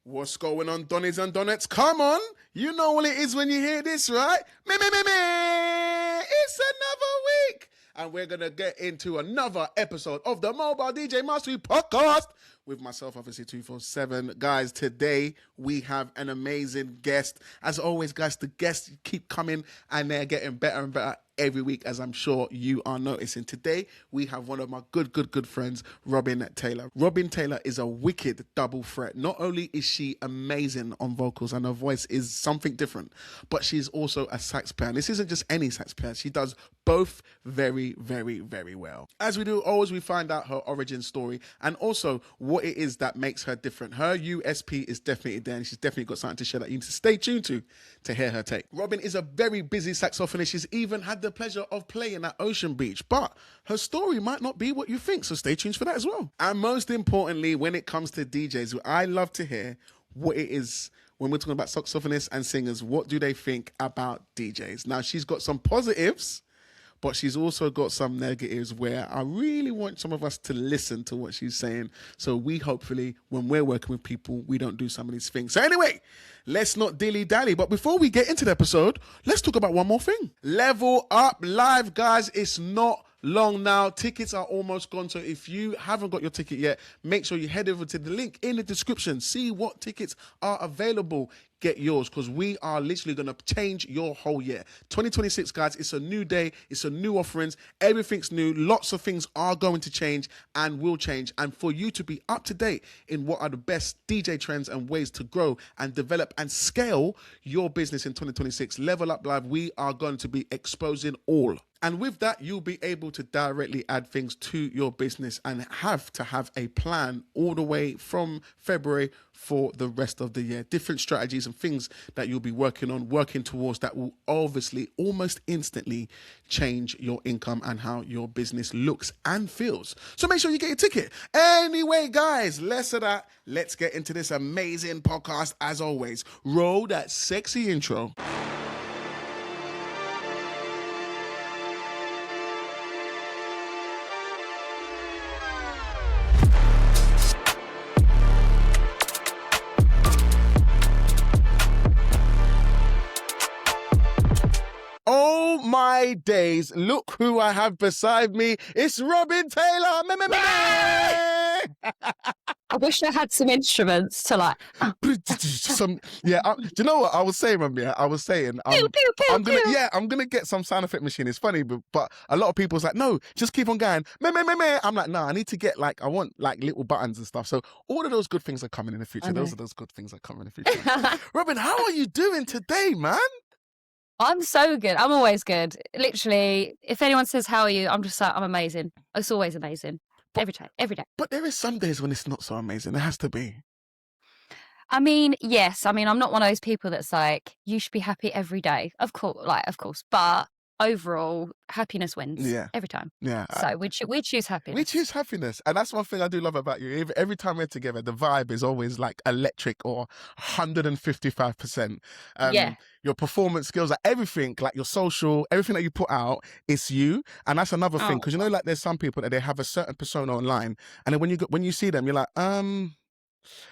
What's going on, Donnies and Donettes? Come on! You know what it is when you hear this, right? Me! It's another week! And we're going to get into another episode of the Mobile DJ Mastery Podcast with myself, obviously, 247. Guys, today we have an amazing guest. As always, guys, the guests keep coming and they're getting better and better every week, as I'm sure you are noticing. Today, we have one of my good friends, Robin Taylor. Robin Taylor is a wicked double threat. Not only is she amazing on vocals and her voice is something different, but she's also a sax player. And this isn't just any sax player. She does both very well. As we do, always we find out her origin story and also what it is that makes her different. Her USP is definitely there, and she's definitely got something to share that you need to stay tuned to hear her take. Robin is a very busy saxophonist. She's even had the pleasure of playing at Ocean Beach, but her story might not be what you think, so stay tuned for that as well. And most importantly, when it comes to DJs, I love to hear what it is when we're talking about saxophonists and singers. What do they think about DJs? Now, she's got some positives, but she's also got some negatives where I really want some of us to listen to what she's saying. So we hopefully, when we're working with people, we don't do some of these things. So anyway, let's not dilly-dally. But before we get into the episode, let's talk about one more thing. Level Up Live, guys. It's not long now. Tickets are almost gone. So if you haven't got your ticket yet, make sure you head over to the link in the description. See what tickets are available. Get yours, because we are literally going to change your whole year. 2026, guys, it's a new day. It's a new offerings. Everything's new. Lots of things are going to change and will change. And for you to be up to date in what are the best DJ trends and ways to grow and develop and scale your business in 2026, Level Up Live, we are going to be exposing all. And with that, you'll be able to directly add things to your business and have to have a plan all the way from February for the rest of the year. Different strategies and things that you'll be working towards that will obviously almost instantly change your income and how your business looks and feels. So make sure you get your ticket. Anyway, guys, less of that. Let's get into this amazing podcast. As always, roll that sexy intro. Oh my days, look who I have beside me. It's Robin Taylor. I wish I had some instruments to like. Do you know what I was saying, Rabia? I was saying, I'm gonna get some sound effect machine. It's funny, but a lot of people's like, no, just keep on going. I'm like, no, I need to get I want little buttons and stuff. So all of those good things are coming in the future. Those good things are coming in the future. Robin, how are you doing today, man? I'm so good. I'm always good. Literally, if anyone says, how are you? I'm just like, I'm amazing. It's always amazing. Every day. But there is some days when it's not so amazing. There has to be. I mean, yes. I mean, I'm not one of those people that's like, you should be happy every day. Of course. But overall, happiness wins every time. Yeah. So we choose happiness. We choose happiness. And that's one thing I do love about you. Every time we're together, the vibe is always like electric or 155%. Your performance skills, everything, your social, everything that you put out, it's you. And that's another thing. Because there's some people that they have a certain persona online. And then when you see them, you're like,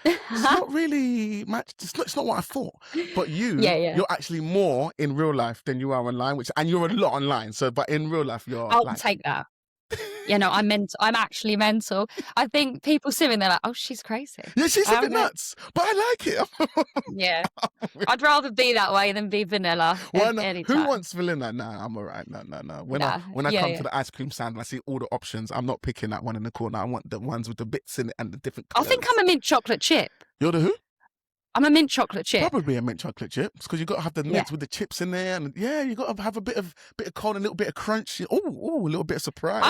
it's not really much. It's not what I thought. But you're actually more in real life than you are online, and you're a lot online. So, but in real life, you're. I'll take that. I'm actually mental. I think people see me and they're like, oh, she's crazy. Yeah, she's a bit nuts, but I like it. Yeah. I'd rather be that way than be vanilla. Who wants vanilla? Nah, I'm all right. No. When I come to the ice cream stand and I see all the options, I'm not picking that one in the corner. I want the ones with the bits in it and the different colours. I think I'm a mint chocolate chip. You're the who? I'm a mint chocolate chip. Probably a mint chocolate chip, because you've got to have the mints with the chips in there, and you got to have a bit of cold and a little bit of crunch. Oh, a little bit of surprise.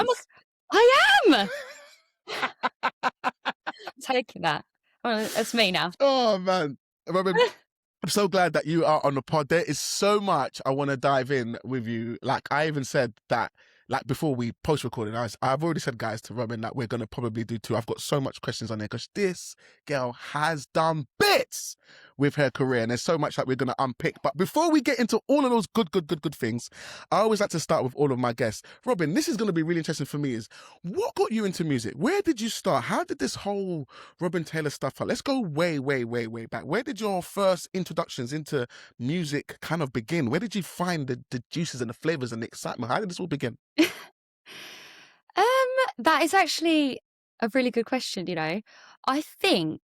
I am. Taking that. Well, it's me now. Oh man, Robin, I'm so glad that you are on the pod. There is so much I want to dive in with you. I even said that. Before we post-recorded, I've already said, guys, to Robin that we're going to probably do 2. I've got so much questions on there because this girl has done bits with her career, and there's so much that we're going to unpick. But before we get into all of those good things, I always like to start with all of my guests. Robin, this is going to be really interesting for me, is what got you into music? Where did you start? How did this whole Robin Taylor stuff start? Let's go way back. Where did your first introductions into music kind of begin? Where did you find the juices and the flavors and the excitement? How did this all begin? That is actually a really good question, you know. I think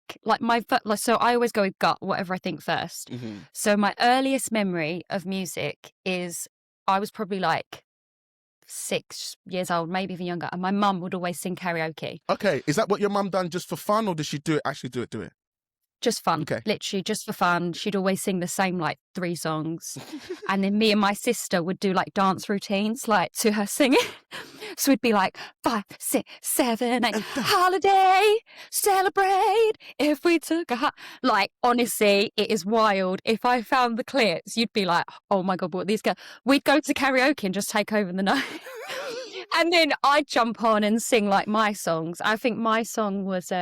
so I always go with gut, whatever I think first. Mm-hmm. So my earliest memory of music is I was probably like 6 years old, maybe even younger, and my mum would always sing karaoke. Okay, is that what your mum done just for fun, or did she do it? Just fun, Okay. literally just for fun. She'd always sing the same like 3 songs. And then me and my sister would do like dance routines like to her singing. So we'd be like 5, 6, 7, 8, holiday, celebrate if we took like, honestly, it is wild. If I found the clips, you'd be like, oh my God, what these guys, we'd go to karaoke and just take over the night. And then I'd jump on and sing like my songs. I think my song was,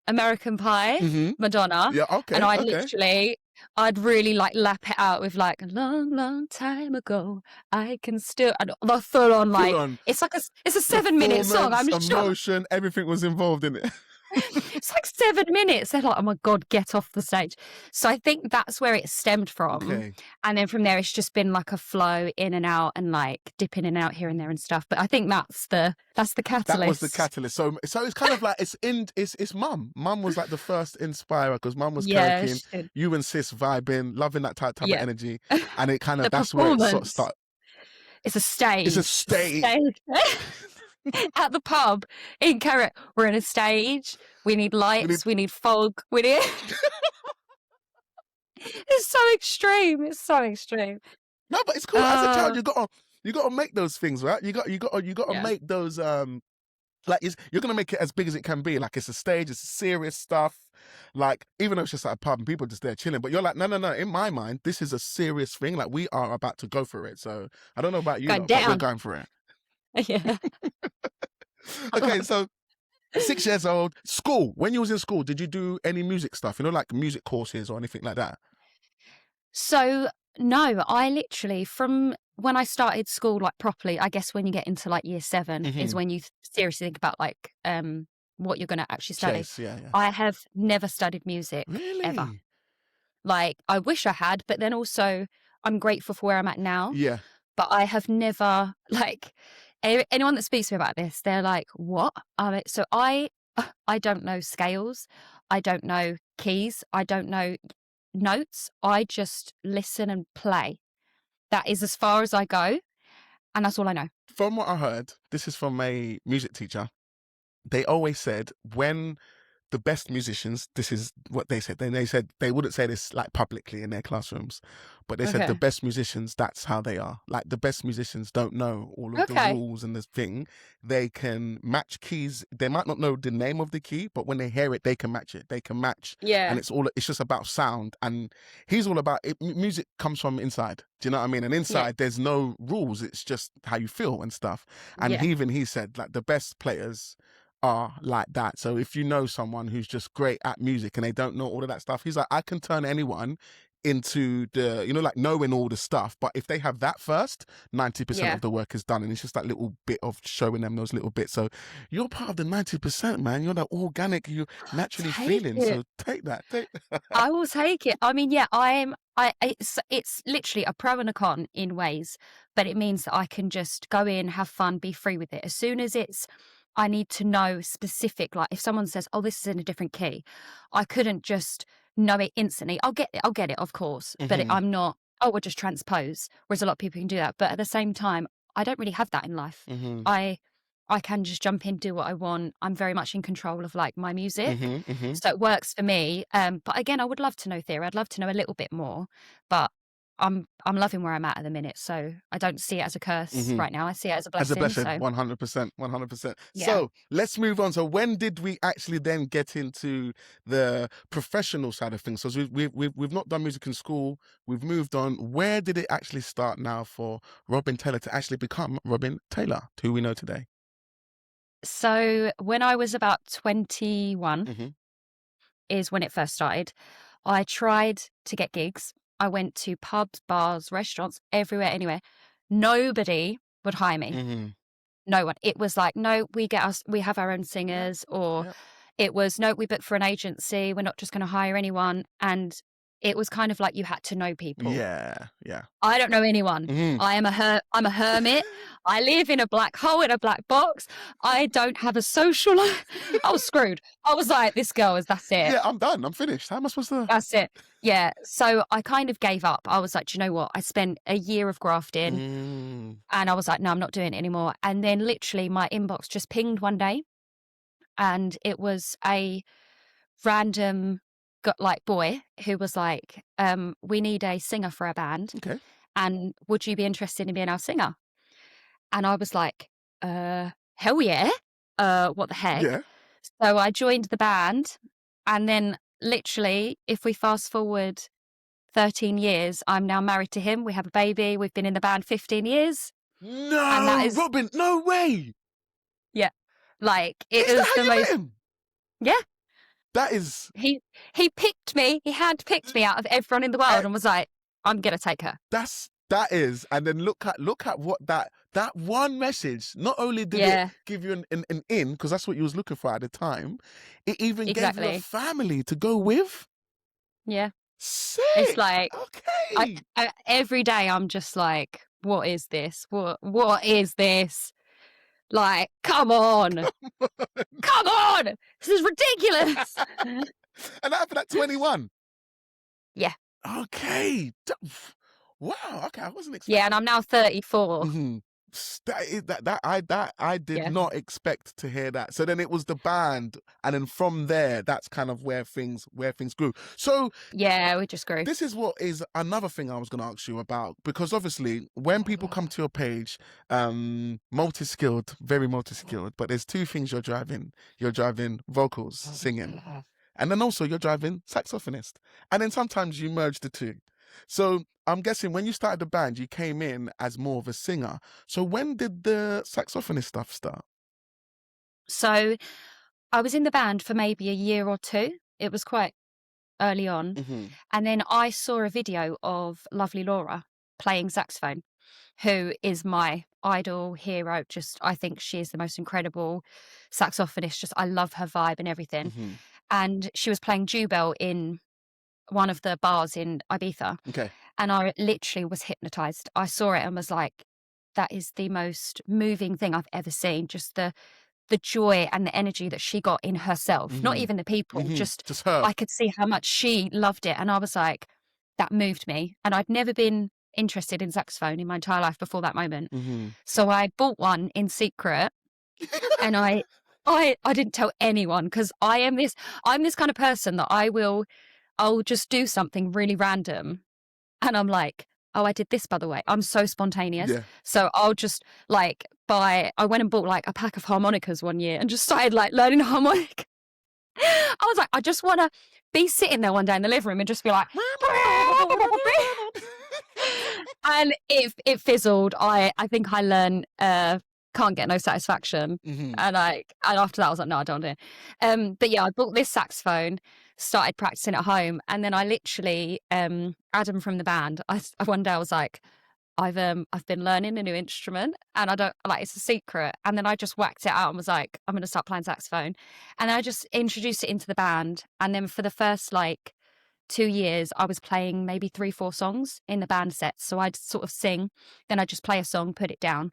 American Pie, Mm-hmm. Madonna. Yeah, okay. And I'd really like lap it out with like a long time ago. I can still, and the full on like, it's like it's a 7-minute song. I'm sure. Emotion, everything was involved in it. It's like 7 minutes. They're like, oh my God, get off the stage. So I think that's where it stemmed from. Okay. And then from there, it's just been like a flow in and out and like dip in and out here and there and stuff. But I think that's the catalyst. That was the catalyst. So it's kind of like it's mum. Mum was like the first inspirer, because mum was karaokeing, you and sis vibing, loving that type of energy, and it kind of that's where it sort of started. It's a stage. It's a stage. At the pub in Karaoke, we're in a stage. We need lights. We need fog. We need. It's so extreme. It's so extreme. No, but it's cool. As a child, you got to make those things, right? You got to make those. Like you're gonna make it as big as it can be. Like it's a stage. It's serious stuff. Like even though it's just like a pub and people are just there chilling, but you're like, no. In my mind, this is a serious thing. Like we are about to go for it. So I don't know about you, but we're going for it. Yeah. Okay, so 6 years old, school. When you was in school, did you do any music stuff? You know, like music courses or anything like that? So no, I literally, from when I started school like properly, I guess when you get into like year 7 is when you seriously think about like what you're going to actually study. Yeah. I have never studied music ever. Like I wish I had, but then also I'm grateful for where I'm at now. Yeah. But I have never, like, anyone that speaks to me about this, they're like, what? So I don't know scales. I don't know keys. I don't know notes. I just listen and play. That is as far as I go. And that's all I know. From what I heard, this is from a music teacher. They always said when the best musicians, this is what they said. They said they wouldn't say this like publicly in their classrooms, but they said the best musicians, that's how they are. Like the best musicians don't know all of the rules and the thing. They can match keys. They might not know the name of the key, but when they hear it, they can match it. They can match. Yeah. And it's just about sound. And he's all about it. Music comes from inside. Do you know what I mean? And inside, there's no rules. It's just how you feel and stuff. And he said like the best players are like that. So if you know someone who's just great at music and they don't know all of that stuff, he's like, I can turn anyone into the, you know, like knowing all the stuff. But if they have that first, 90% of the work is done. And it's just that little bit of showing them those little bits. So you're part of the 90%, man. You're that organic, you're naturally feeling. So take that. I will take it. I mean, it's literally a pro and a con in ways, but it means that I can just go in, have fun, be free with it. As soon as I need to know specific, like if someone says, oh, this is in a different key, I couldn't just know it instantly. I'll get it, of course, but I'm not, we'll just transpose, whereas a lot of people can do that. But at the same time, I don't really have that in life. I can just jump in, do what I want. I'm very much in control of like my music. So it works for me. But again, I would love to know theory. I'd love to know a little bit more, but I'm loving where I'm at the minute, so I don't see it as a curse right now. I see it as a blessing. As a blessing, 100%. Yeah. So let's move on. So when did we actually then get into the professional side of things? So we've not done music in school. We've moved on. Where did it actually start now for Robin Taylor to actually become Robin Taylor, who we know today? So when I was about 21, is when it first started. I tried to get gigs. I went to pubs, bars, restaurants, everywhere, anywhere. Nobody would hire me. Mm-hmm. No one. It was like, no, we have our own singers, or it was, no, we book for an agency. We're not just going to hire anyone. And it was kind of like you had to know people. Yeah. I don't know anyone. Mm-hmm. I'm a hermit. I live in a black hole in a black box. I don't have a social life. I was screwed. I was like, that's it. Yeah, I'm done. I'm finished. How am I supposed to? That's it. Yeah. So I kind of gave up. I was like, do you know what? I spent a year of grafting and I was like, no, I'm not doing it anymore. And then literally my inbox just pinged one day, and it was a random boy who was like, we need a singer for our band. Okay. And would you be interested in being our singer? And I was like, hell yeah. What the heck? Yeah. So I joined the band, and then literally, if we fast forward 13 years, I'm now married to him. We have a baby. We've been in the band 15 years. No, Robin, no way. Yeah. Like, it Is was that how the you most. met him? Yeah. That is. He picked me. He handpicked me out of everyone in the world and was like, I'm going to take her. That is. And then look at what that one message, not only did it give you an in, because that's what you was looking for at the time, it even gave you a family to go with. Yeah. Sick. It's like, okay. I, every day I'm just like, what is this? What is this? Like, come on. Come on. This is ridiculous. And that happened at 21. Yeah. Okay. Wow. Okay, I wasn't expecting. Yeah, and I'm now 34. Mm-hmm. I did not expect to hear that. So then it was the band, and then from there, that's kind of where things grew. So yeah, we just grew. This is what is another thing I was going to ask you about, because obviously when people come to your page, multi-skilled, very multi-skilled, but there's two things you're driving. You're driving vocals, singing, and then also you're driving saxophonist, and then sometimes you merge the two. So I'm guessing when you started the band, you came in as more of a singer. So when did the saxophonist stuff start? So I was in the band for maybe a year or two. It was quite early on. Mm-hmm. And then I saw a video of lovely Laura playing saxophone, who is my idol, hero. Just, I think she is the most incredible saxophonist. Just, I love her vibe and everything. Mm-hmm. And she was playing Jubel in one of the bars in Ibiza. Okay. And I literally was hypnotized. I saw it and was like, that is the most moving thing I've ever seen. Just the joy and the energy that she got in herself, not even the people, just her. I could see how much she loved it. And I was like, that moved me. And I'd never been interested in saxophone in my entire life before that moment. Mm-hmm. So I bought one in secret and I didn't tell anyone, because I'm this kind of person that I'll just do something really random. And I'm like, oh, I did this, by the way. I'm so spontaneous. Yeah. So I'll just I went and bought like a pack of harmonicas one year and just started like learning harmonic. I was like, I just want to be sitting there one day in the living room and just be like, and it fizzled. I think I learned, can't get no satisfaction. Mm-hmm. And after that I was like, no, I don't do it. But yeah, I bought this saxophone, started practicing at home, and then I literally Adam from the band, one day I was like, I've been learning a new instrument and I don't like, it's a secret. And then I just whacked it out and was like, I'm going to start playing saxophone. And I just introduced it into the band. And then for the first like 2 years, I was playing maybe 3-4 songs in the band sets. So I'd sort of sing, then I'd just play a song, put it down.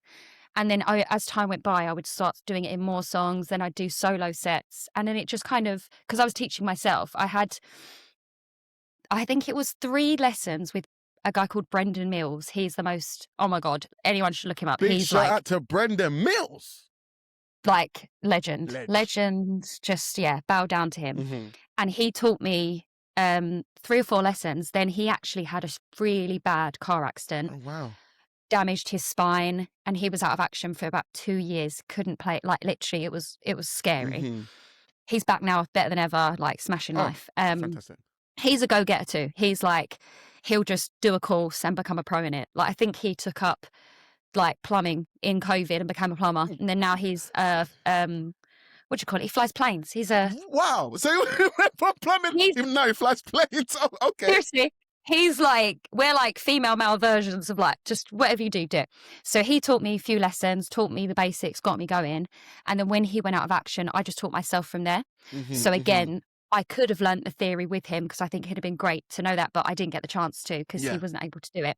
And then as time went by, I would start doing it in more songs. Then I'd do solo sets. And then it just kind of, because I was teaching myself, I think it was 3 lessons with a guy called Brendan Mills. He's the most, oh my God, anyone should look him up. Big He's shout like, out to Brendan Mills. Like legend, just, bow down to him. Mm-hmm. And he taught me 3 or 4 lessons. Then he actually had a really bad car accident. Oh, wow. Damaged his spine, and he was out of action for about 2 years. Couldn't play, like literally it was scary. Mm-hmm. He's back now, better than ever, like smashing life. Fantastic. He's a go-getter too. He's like, he'll just do a course and become a pro in it. Like I think he took up like plumbing in COVID and became a plumber, and then now he's what do you call it? He flies planes. He's a Wow. So he went from plumbing. he's No, he flies planes. Oh, okay. seriously. He's like, we're like female male versions of like, just whatever you do, do it. So he taught me a few lessons, taught me the basics, got me going. And then when he went out of action, I just taught myself from there. So again, I could have learnt the theory with him because I think it'd have been great to know that, but I didn't get the chance to because he wasn't able to do it.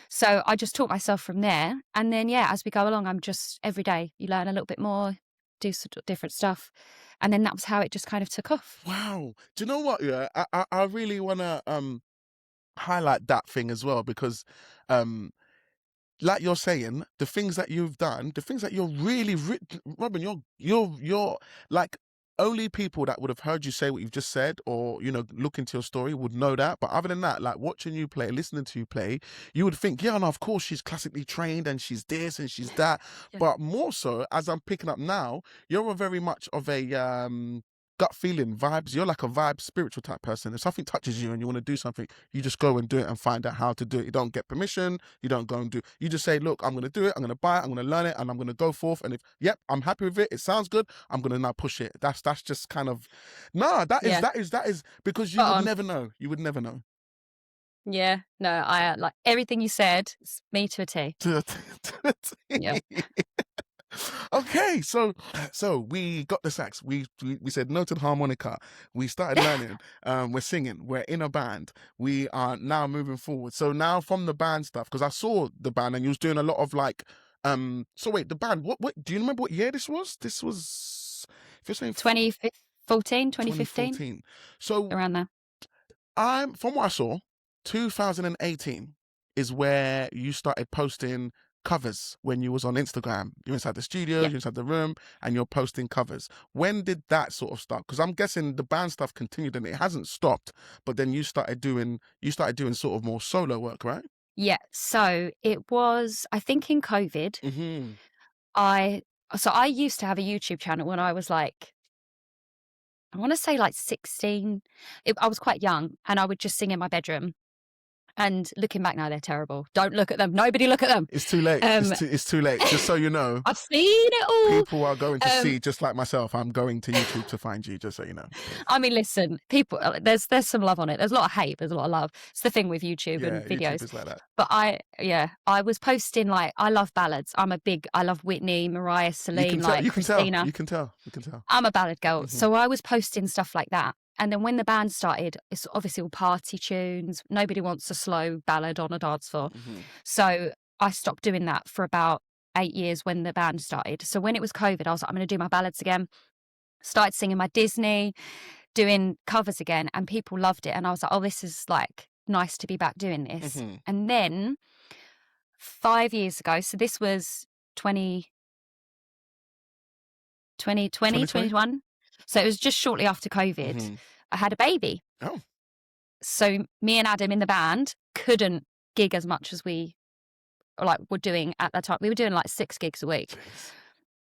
So I just taught myself from there. And then, yeah, as we go along, I'm just every day you learn a little bit more, do some different stuff. And then that was how it just kind of took off. Wow. Do you know what? Yeah, I really want to highlight that thing as well because like you're saying, the things that you've done, the things that you're really Robin, you're like only people that would have heard you say what you've just said or, you know, look into your story would know that. But other than that, like watching you play, listening to you play, you would think, yeah, no, of course she's classically trained and she's this and she's that. Yeah. But more so, as I'm picking up now, you're a very much of a gut feeling, vibes. You're like a vibe, spiritual type person. If something touches you and you want to do something, you just go and do it and find out how to do it. You don't get permission. You don't go and do. You just say, look, I'm going to do it. I'm going to buy it. I'm going to learn it, and I'm going to go forth. And if I'm happy with it. It sounds good. I'm going to now push it. That's just kind of that is because you would never know. You would never know. Yeah, no, I like everything you said. It's me to a T. To a T. Yeah. Okay, so we got the sax. We said no to the harmonica. We started learning. We're singing. We're in a band. We are now moving forward. So now from the band stuff, because I saw the band and you was doing a lot of like. So wait, the band. What? Do you remember what year this was? This was. If you're saying 2014, 2015. 2014. So around there. From what I saw, 2018 is where you started posting covers when you was on Instagram. You're inside the studio, you're inside the room, and you're posting covers. When did that sort of start? Because I'm guessing the band stuff continued and it hasn't stopped, but then you started doing sort of more solo work, right? Yeah. So it was, I think in COVID, I used to have a YouTube channel when I was like, I want to say like 16. I was quite young and I would just sing in my bedroom. And looking back now, they're terrible. Don't look at them. Nobody look at them. It's too late. It's too late. Just so you know. I've seen it all. People are going to see, just like myself, I'm going to YouTube to find you, just so you know. I mean, listen, people, there's some love on it. There's a lot of hate. There's a lot of love. It's the thing with YouTube and videos. YouTube is like that. But I was posting like, I love ballads. I love Whitney, Mariah, Celine, Christina. You can tell. I'm a ballad girl. So I was posting stuff like that. And then when the band started, it's obviously all party tunes. Nobody wants a slow ballad on a dance floor. So I stopped doing that for about 8 years when the band started. So when it was COVID, I was like, I'm going to do my ballads again. Started singing my Disney, doing covers again, and people loved it. And I was like, oh, this is like nice to be back doing this. And then 5 years ago, so this was 2021. So it was just shortly after COVID. I had a baby. Oh. So me and Adam in the band couldn't gig as much as we were doing at that time. We were doing like 6 gigs a week. Jeez.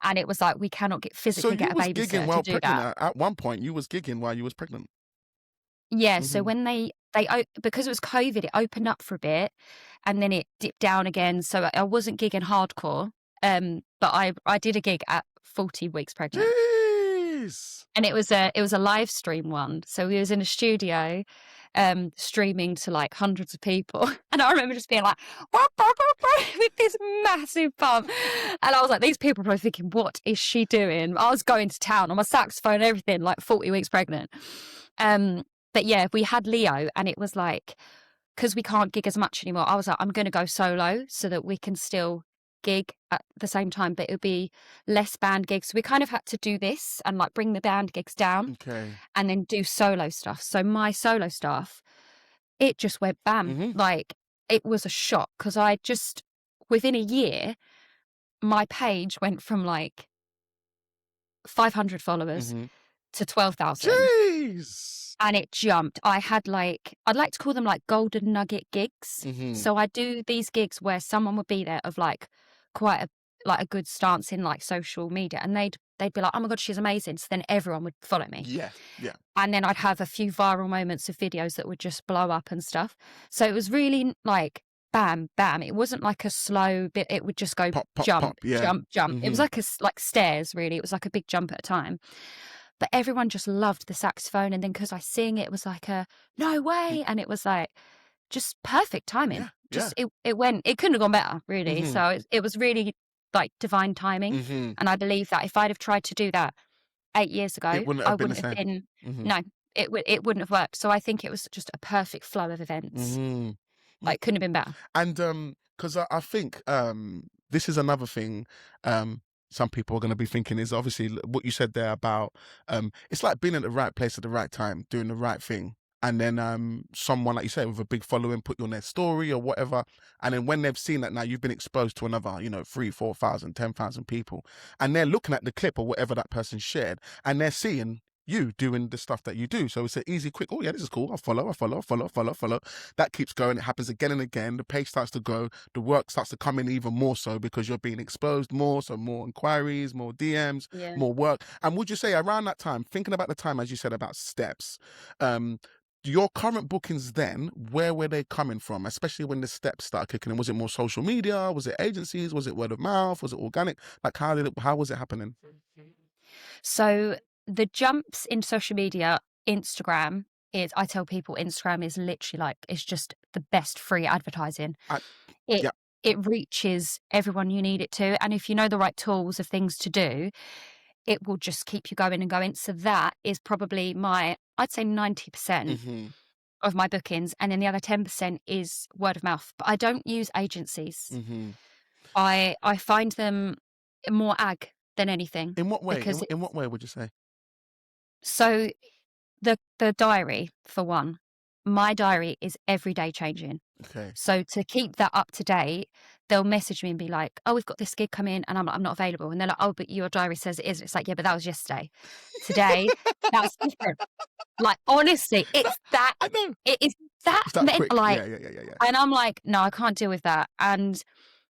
And it was like, we cannot physically get a babysitter to do that. So you was gigging while pregnant. At one point, you was gigging while you was pregnant. Yeah. So when they because it was COVID, it opened up for a bit and then it dipped down again. So I wasn't gigging hardcore. But I did a gig at 40 weeks pregnant. Jeez. And it was a live stream one. So we was in a studio streaming to like hundreds of people. And I remember just being like, with this massive pump. And I was like, these people are probably thinking, what is she doing? I was going to town on my saxophone and everything, like 40 weeks pregnant. But yeah, we had Leo and it was like, because we can't gig as much anymore, I was like, I'm going to go solo so that we can still gig at the same time, but it would be less band gigs. So we kind of had to do this and like bring the band gigs down and then do solo stuff. So my solo stuff, it just went bam. Like it was a shock because I just, within a year, my page went from like 500 followers to 12,000. Jeez. And it jumped. I had like, I'd like to call them like golden nugget gigs. So I do these gigs where someone would be there of like quite a good stance in like social media, and they'd be like, oh my God, she's amazing. So then everyone would follow me. Yeah. And then I'd have a few viral moments of videos that would just blow up and stuff. So it was really like bam, bam. It wasn't like a slow bit. It would just go Pop, pop, jump, pop. Yeah. jump, jump. It was Mhm. like stairs, really. It was like a big jump at a time. But everyone just loved the saxophone. And then because I sing, it was like a no way. And it was like just perfect timing. Yeah. Just it went, it couldn't have gone better, really. Mhm. So it was really like divine timing. Mhm. And I believe that if I'd have tried to do that 8 years ago, It wouldn't I have been the wouldn't have same. been, Mhm. no, it wouldn't have worked. So I think it was just a perfect flow of events. Mhm. Like, couldn't have been better. And because I think this is another thing some people are going to be thinking is obviously what you said there about it's like being at the right place at the right time, doing the right thing. And then someone, like you say, with a big following put you on their story or whatever. And then when they've seen that now you've been exposed to another, 3, 4,000, 10,000 people. And they're looking at the clip or whatever that person shared. And they're seeing you doing the stuff that you do. So it's an easy, quick, oh yeah, this is cool. I'll follow. That keeps going. It happens again and again. The page starts to grow. The work starts to come in even more so because you're being exposed more. So more inquiries, more DMs, more work. And would you say around that time, thinking about the time, as you said, about steps, your current bookings then, where were they coming from? Especially when the steps started kicking in. Was it more social media? Was it agencies? Was it word of mouth? Was it organic? Like how was it happening? So the jumps in social media, Instagram is, I tell people Instagram is literally like, it's just the best free advertising. Yeah. It reaches everyone you need it to. And if you know the right tools of things to do, it will just keep you going and going. So that is probably I'd say 90% of my bookings. And then the other 10% is word of mouth. But I don't use agencies. I find them more ag than anything. In what way? Because In what way would you say? So the diary, for one, my diary is every day changing. Okay. So to keep that up to date, they'll message me and be like, oh, we've got this gig coming, and I'm like, I'm not available. And they're like, oh, but your diary says it is. It's like, yeah, but that was yesterday. Today, that's different. Like, honestly, it's that. I know. It is that, It's that quick. like, Yeah. And I'm like, no, I can't deal with that. And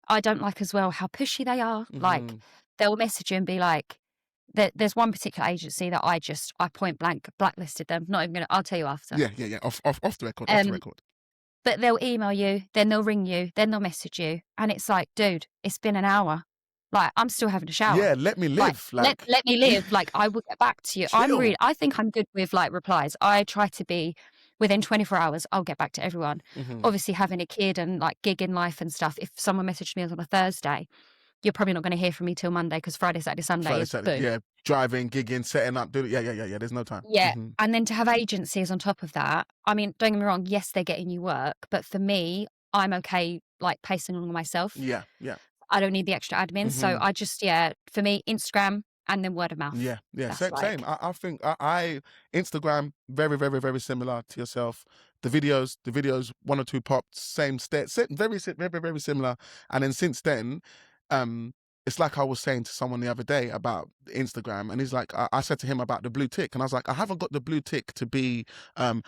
I don't like as well how pushy they are. Like, they'll message you and be like, there's one particular agency that I point blank blacklisted them. Not even gonna. I'll tell you after. Yeah. Off the record. Off the record. But they'll email you, then they'll ring you, then they'll message you, and it's like, dude, it's been an hour. Like, I'm still having a shower. Yeah, let me live. Like, let me live. Like, I will get back to you. Chill. I think I'm good with like replies. I try to be within 24 hours. I'll get back to everyone. Obviously, having a kid and like gig in life and stuff. If someone messaged me on a Thursday, you're probably not going to hear from me till Monday because Friday, Saturday, Sunday is boom. Yeah, driving, gigging, setting up, doing it. Yeah. There's no time. Yeah, and then to have agencies on top of that. I mean, don't get me wrong. Yes, they're getting you work, but for me, I'm okay like pacing along myself. Yeah. I don't need the extra admin, so I just for me, Instagram and then word of mouth. Yeah. That's Same. I think I Instagram very, very, very similar to yourself. The videos, 1 or 2 pops, same state, very, very, very similar. And then since then, it's like I was saying to someone the other day about Instagram, and he's like, I said to him about the blue tick, and I was like, I haven't got the blue tick to be, I'm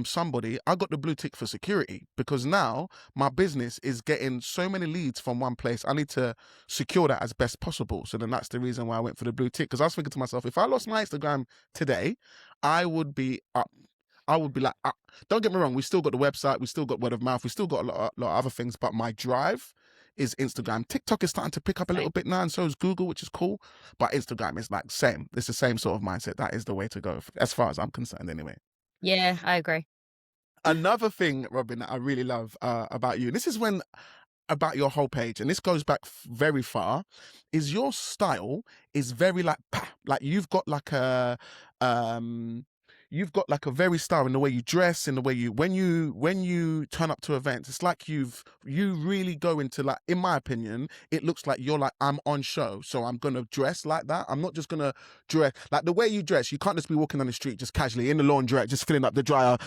somebody. I got the blue tick for security because now my business is getting so many leads from one place. I need to secure that as best possible. So then that's the reason why I went for the blue tick, because I was thinking to myself, if I lost my Instagram today, I would be up. I would be like, don't get me wrong, we still got the website, we still got word of mouth, we still got a lot of other things, but my drive is Instagram. TikTok is starting to pick up a little bit now, and so is Google, which is cool. But Instagram is like same. It's the same sort of mindset. That is the way to go, as far as I'm concerned, anyway. Yeah, I agree. Another thing, Robin, that I really love about you, and this is about your whole page, and this goes back very far, is your style is very like you've got like a very style in the way you dress, in the way when you turn up to events. It's like you really go into, like, in my opinion, it looks like you're like, I'm on show, so I'm gonna dress like that. I'm not just gonna dress like the way you dress. You can't just be walking on the street just casually in the laundrette, just filling up the dryer.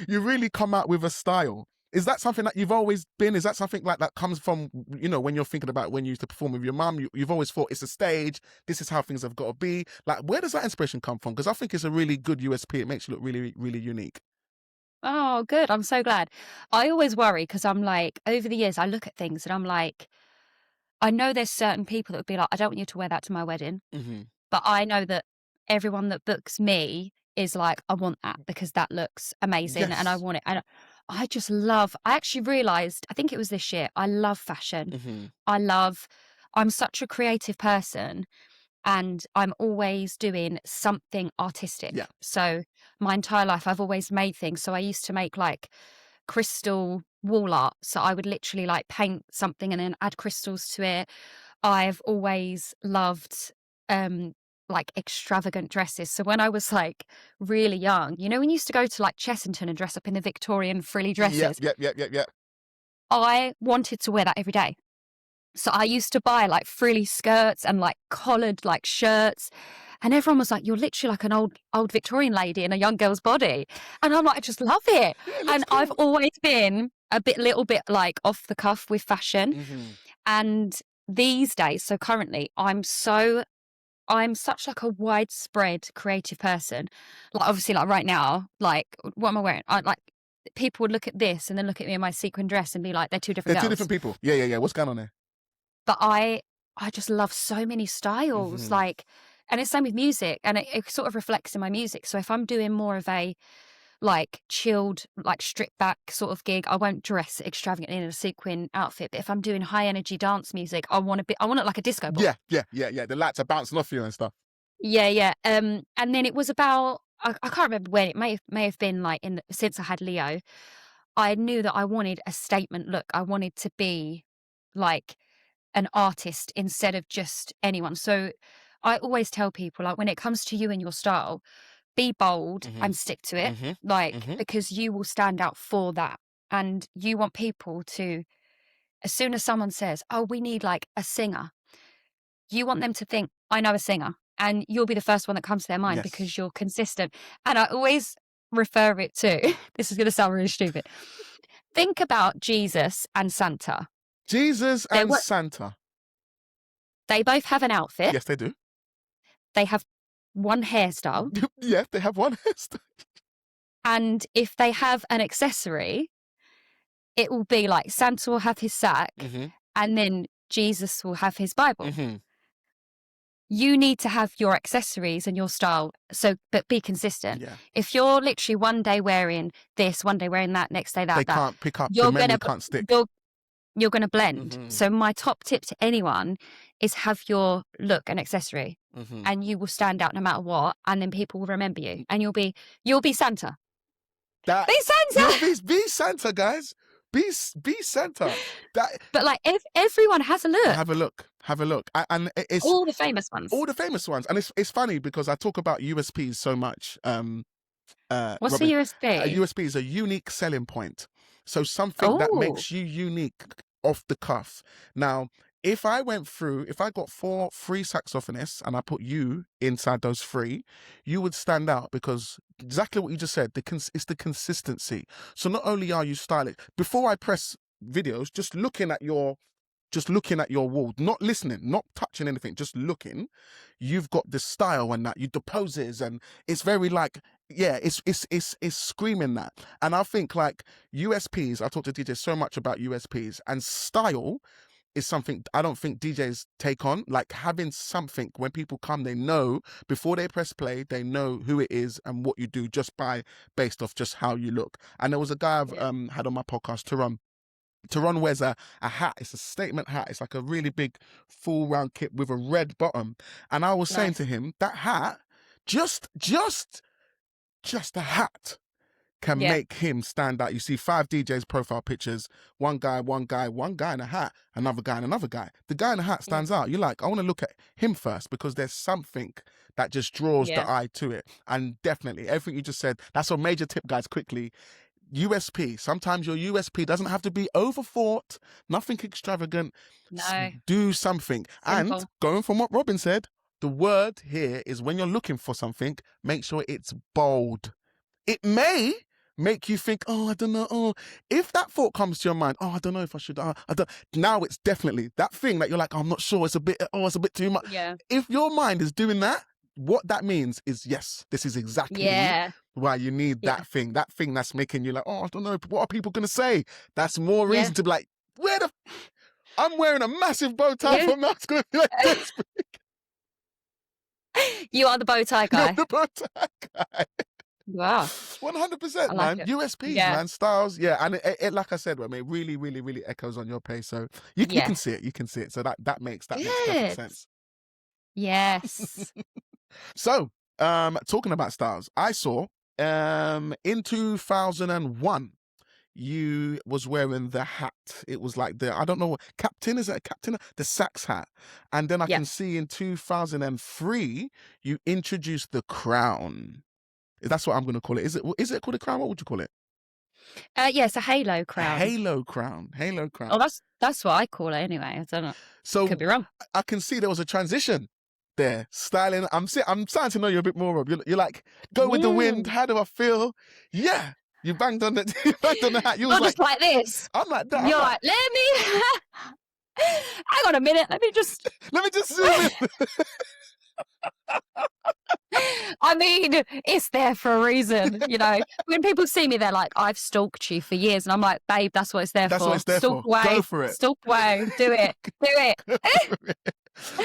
You really come out with a style. Is that something that you've always been? Is that something like that comes from, when you're thinking about when you used to perform with your mum, you've always thought it's a stage, this is how things have got to be? Like, where does that inspiration come from? Because I think it's a really good USP. It makes you look really, really unique. Oh, good. I'm so glad. I always worry because I'm like, over the years, I look at things and I'm like, I know there's certain people that would be like, I don't want you to wear that to my wedding. But I know that everyone that books me is like, I want that because that looks amazing and I want it. I actually realised, I think it was this year, I love fashion. I'm such a creative person, and I'm always doing something artistic. Yeah. So my entire life, I've always made things. So I used to make like crystal wall art. So I would literally like paint something and then add crystals to it. I've always loved like extravagant dresses. So when I was like really young, you know, when you used to go to like Chessington and dress up in the Victorian frilly dresses, Yeah. I wanted to wear that every day. So I used to buy like frilly skirts and like collared like shirts, and everyone was like, "You're literally like an old Victorian lady in a young girl's body," and I'm like, "I just love it." Yeah, And I've always been a little bit like off the cuff with fashion, and these days, so currently, I'm such like a widespread creative person. Like obviously, like right now, like what am I wearing? People would look at this and then look at me in my sequin dress and be like, "They're two different They're girls." two different people. Yeah. What's going on there? But I just love so many styles, like, and it's same with music, and it sort of reflects in my music. So if I'm doing more of a like chilled, like stripped back sort of gig, I won't dress extravagantly in a sequin outfit. But if I'm doing high energy dance music, I want it like a disco ball. Yeah. The lights are bouncing off you and stuff. Yeah. And then it was about, I can't remember when, it may have been like since I had Leo, I knew that I wanted a statement look. I wanted to be like an artist instead of just anyone. So I always tell people, like, when it comes to you and your style, be bold and stick to it, because you will stand out for that. And you want people to, as soon as someone says, "Oh, we need like a singer," you want them to think, "I know a singer," and you'll be the first one that comes to their mind because you're consistent. And I always refer it to, this is going to sound really stupid, think about Jesus and Santa. Santa. They both have an outfit. Yes, they do. They have one hairstyle. Yeah, they have one hairstyle. And if they have an accessory, it will be like Santa will have his sack and then Jesus will have his Bible. You need to have your accessories and your style, but be consistent. Yeah. If you're literally one day wearing this, one day wearing that, next day that, can't pick up. The memory can't stick. You're going to blend. So my top tip to anyone is have your look and accessory, and you will stand out no matter what. And then people will remember you, and you'll be Santa. Be Santa. Be Santa, guys. Be Santa. But like, if everyone has a look, have a look, and it's all the famous ones. And it's funny because I talk about USPs so much. What's Robin, a USP? A USP is a unique selling point. So something that makes you unique off the cuff. Now, if I got 4 free saxophonists and I put you inside those 3, you would stand out because exactly what you just said, it's the consistency. So not only are you stylish, before I press videos, just looking at your wall, not listening, not touching anything, just looking, you've got the style and that, the poses, and it's very like, yeah, it's screaming that. And I think like USPs, I talk to DJs so much about USPs, and style is something I don't think DJs take on. Like having something when people come, they know before they press play, they know who it is and what you do just based off just how you look. And there was a guy I've had on my podcast, Teron wears a hat. It's a statement hat. It's like a really big full round kit with a red bottom. And I was saying to him, that hat, just a hat can make him stand out. You see 5 DJs profile pictures, one guy in a hat, another guy and another guy. The guy in the hat stands out. You're like, I want to look at him first because there's something that just draws the eye to it. And definitely everything you just said, that's a major tip, guys, quickly. USP. Sometimes your USP doesn't have to be overthought, nothing extravagant. No. Do something. Simple. And going from what Robin said, the word here is when you're looking for something, make sure it's bold. It may make you think, I don't know. If that thought comes to your mind, I don't know if I should. I don't. Now it's definitely that thing that you're like, I'm not sure. It's a bit too much. Yeah. If your mind is doing that, what that means is, yes, this is exactly why you need that thing that's making you like, I don't know, what are people going to say? That's more reason to be like, I'm wearing a massive bow tie from now. It's going to be like this. You are the bow tie guy. You're the bow tie guy. Wow. 100%, I like man. it. USPs, Yeah. man. Styles, yeah. And it like I said, I mean, it really, really, really echoes on your pace. So you Yeah. can see it. You can see it. So that makes perfect Good. sense. Yes. So, talking about styles, I saw in 2001 you was wearing the hat. It was like I don't know what captain, is it a captain? The sax hat. And then I Yeah. can see in 2003 you introduced the crown. That's what I'm going to call it. Is it called a crown? What would you call it? Yeah, it's a halo A crown. halo crown. Halo crown. Oh, that's what I call it anyway. I don't know. So Could be wrong. I can see there was a transition there. Styling. I'm starting to know you a bit more, Rob. You're like, go with the wind. How do I feel? Yeah. You banged on the you banged on the hat. You was Not just like this. I'm like that. You're like, let me hang on a minute. Let me just zoom in. I mean, it's there for a reason, you know. When people see me, they're like, I've stalked you for years. And I'm like, babe, that's what it's there for. That's what it's there Stalk for. away. Go for it. Stalk away. Do it. Do it.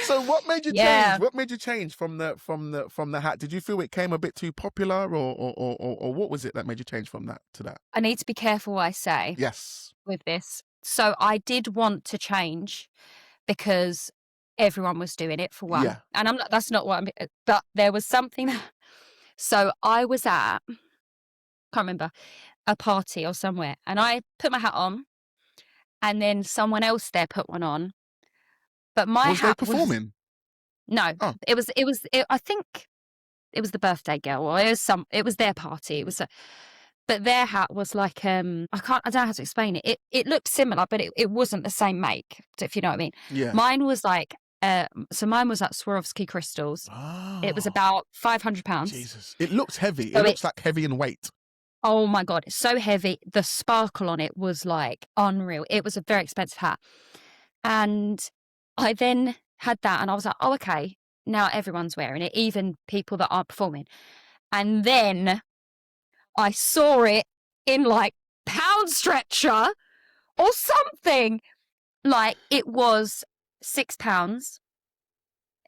So what made you Yeah. change? What made you change from the hat? Did you feel it came a bit too popular, or what was it that made you change from that to that? I need to be careful what I say Yes. with this. So I did want to change because everyone was doing it for one. Yeah. And that's not what but there was something. So I was at, can't remember, a party or somewhere, and I put my hat on, and then someone else there put one on. But my was hat they performing? No. Oh. It was I think it was the birthday girl, or it was their party. It was but their hat was like I don't know how to explain it. It looked similar, but it wasn't the same make, if you know what I mean. Yeah. Mine was like so mine was at Swarovski crystals. Oh. It was about £500. Jesus. It looks heavy. So it looks like heavy in weight. Oh my God, it's so heavy. The sparkle on it was like unreal. It was a very expensive hat. And I then had that and I was like, oh, okay, now everyone's wearing it, even people that aren't performing. And then I saw it in like Pound Stretcher or something. Like it was £6.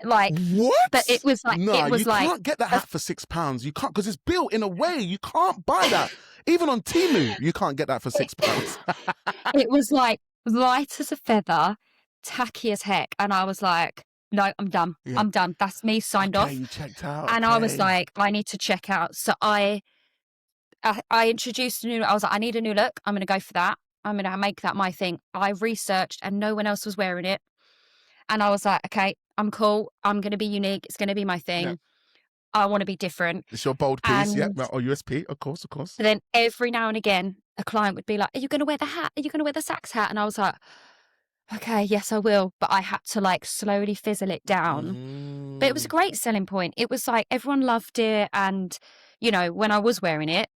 Like what? But it was like, no, it was you like, can't get that hat for £6. You can't, because it's built in a way you can't buy that. Even on Temu, you can't get that for £6. It was like light as a feather, tacky as heck, and I was like, no, I'm done. Yeah. I'm done. That's me signed off. You checked out. And I was like, I need to check out. So I introduced a new. I was like, I need a new look. I'm going to go for that. I'm going to make that my thing. I researched, and no one else was wearing it. And I was like, okay, I'm cool. I'm going to be unique. It's going to be my thing. Yeah. I want to be different. It's your bold piece, yeah, And- or USP, of course. But then every now and again, a client would be like, are you going to wear the hat? Are you going to wear the sax hat? And I was like, okay, yes, I will. But I had to like slowly fizzle it down. But it was a great selling point. It was like everyone loved it. And, you know, when I was wearing it,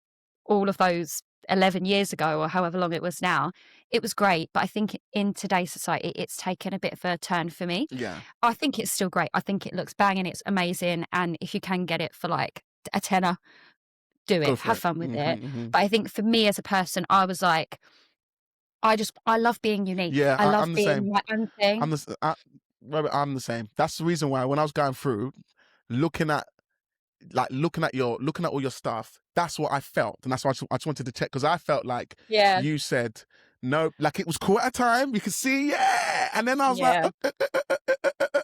all of those 11 years ago or however long it was now, it was great. But I think in today's society, it's taken a bit of a turn for me. Yeah. I think it's still great. I think it looks banging. It's amazing. And if you can get it for like a tenner, do it. Have fun with it. Mm-hmm. But I think for me as a person, I was like, I love being unique. Yeah, I love I'm the being same. my own thing. I'm the same. That's the reason why when I was going through, looking at all your stuff, that's what I felt, and that's why I just wanted to check, because I felt like you said no, like it was cool at a time. You could see, yeah, and then I was like,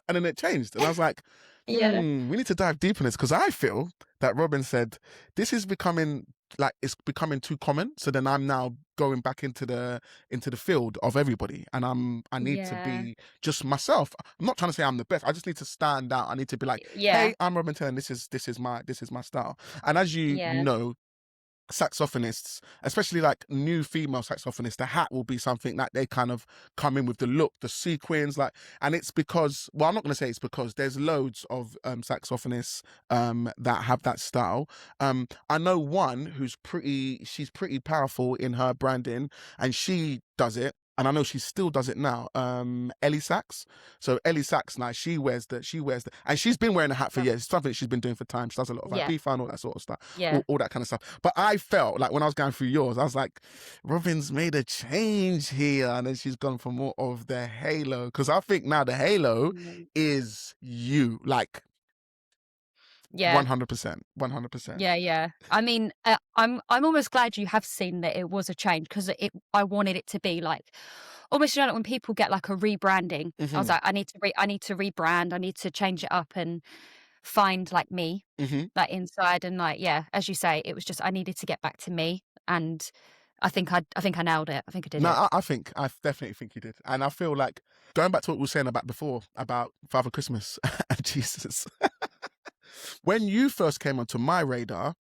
and then it changed, and I was like, we need to dive deep in this, because I feel that Robin said this is becoming it's becoming too common. So then I'm now going back into the field of everybody, and I need to be just myself. I'm not trying to say I'm the best. I just need to stand out. I need to be like, hey, I'm Robin Turner. This is my style. And as you know, saxophonists, especially like new female saxophonists, the hat will be something that they kind of come in with, the look, the sequins, and it's because, well, I'm not going to say it's because there's loads of saxophonists that have that style. I know one who's she's pretty powerful in her branding, and she does it. And I know she still does it now. Ellie Sax. So Ellie Sax now, she wears the, and she's been wearing a hat for years. It's something she's been doing for time. She does a lot of Ibiza and all that sort of stuff. Yeah. All that kind of stuff. But I felt like when I was going through yours, I was like, Robin's made a change here. And then she's gone for more of the halo. Because I think now the halo is you. Like, Yeah. 100%. 100%. Yeah. I mean, I'm almost glad you have seen that it was a change, because I wanted it to be like almost, like when people get like a rebranding. I was like, I need to rebrand. I need to change it up and find like me, like inside, and like, yeah, as you say, it was just I needed to get back to me, and I think I nailed it. I think I did it. No, I definitely think you did. And I feel like, going back to what we were saying about before, about Father Christmas and Jesus, when you first came onto my radar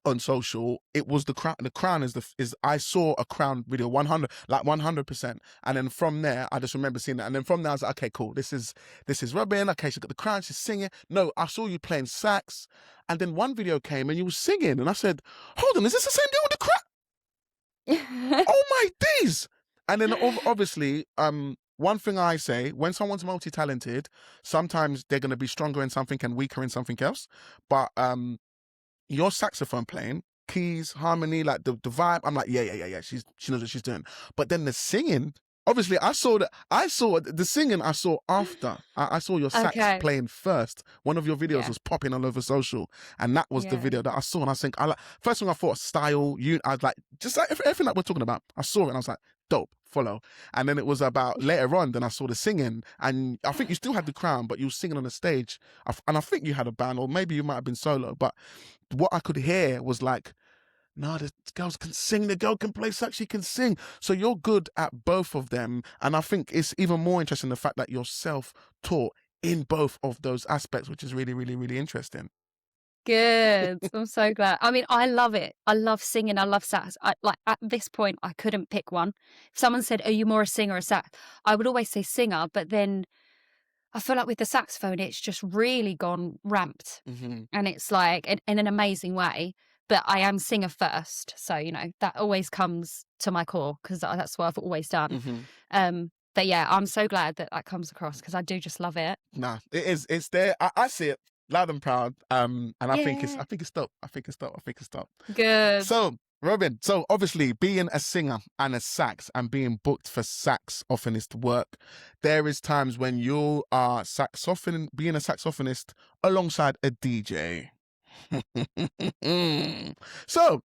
on social, it was the crown. The crown is I saw a crown video 100%. And then from there, I just remember seeing that. And then from there, I was like, okay, cool. This is Robin. Okay, she's got the crown. She's singing. No, I saw you playing sax. And then one video came and you were singing. And I said, hold on, is this the same deal with the crown? Oh my days. And then obviously, one thing I say, when someone's multi-talented, sometimes they're going to be stronger in something and weaker in something else. But your saxophone playing, keys, harmony, like the vibe, I'm like, yeah. She knows what she's doing. But then the singing, obviously, I saw the singing I saw after. I saw your sax playing first. One of your videos was popping all over social, and that was the video that I saw. And I think, first thing I thought, style, I was like, just like everything that we're talking about. I saw it and I was like, dope, follow. And then it was about later on, then I saw the singing, and I think you still had the crown, but you were singing on the stage. And I think you had a band, or maybe you might have been solo. But what I could hear was like, no, the girls can sing, the girl can play sax, she can sing. So you're good at both of them. And I think it's even more interesting the fact that you're self-taught in both of those aspects, which is really, really, really interesting. Good. I'm so glad. I mean, I love it. I love singing. I love sax. Like at this point, I couldn't pick one. If someone said, are you more a singer or a sax? I would always say singer, but then I feel like with the saxophone, it's just really gone ramped. And it's like in an amazing way. But I am singer first. So, that always comes to my core, because that's what I've always done. But yeah, I'm so glad that comes across, because I do just love it. Nah, it is. It's there. I see it loud and proud. And I think it's dope. I think it's dope. Good. So, Robin, obviously being a singer and a sax and being booked for saxophonist work, there is times when you are being a saxophonist alongside a DJ. So,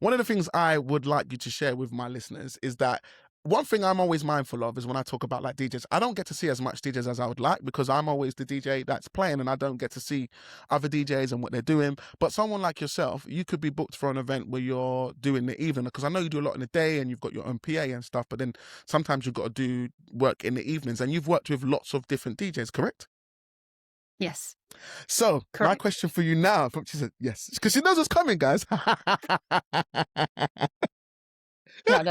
one of the things I would like you to share with my listeners is that one thing I'm always mindful of is when I talk about like DJs, I don't get to see as much DJs as I would like, because I'm always the DJ that's playing and I don't get to see other DJs and what they're doing. But someone like yourself, you could be booked for an event where you're doing the evening, because I know you do a lot in the day and you've got your own PA and stuff, but then sometimes you've got to do work in the evenings, and you've worked with lots of different DJs, correct? Yes. So, correct. My question for you now, she said yes, because she knows what's coming, guys. No.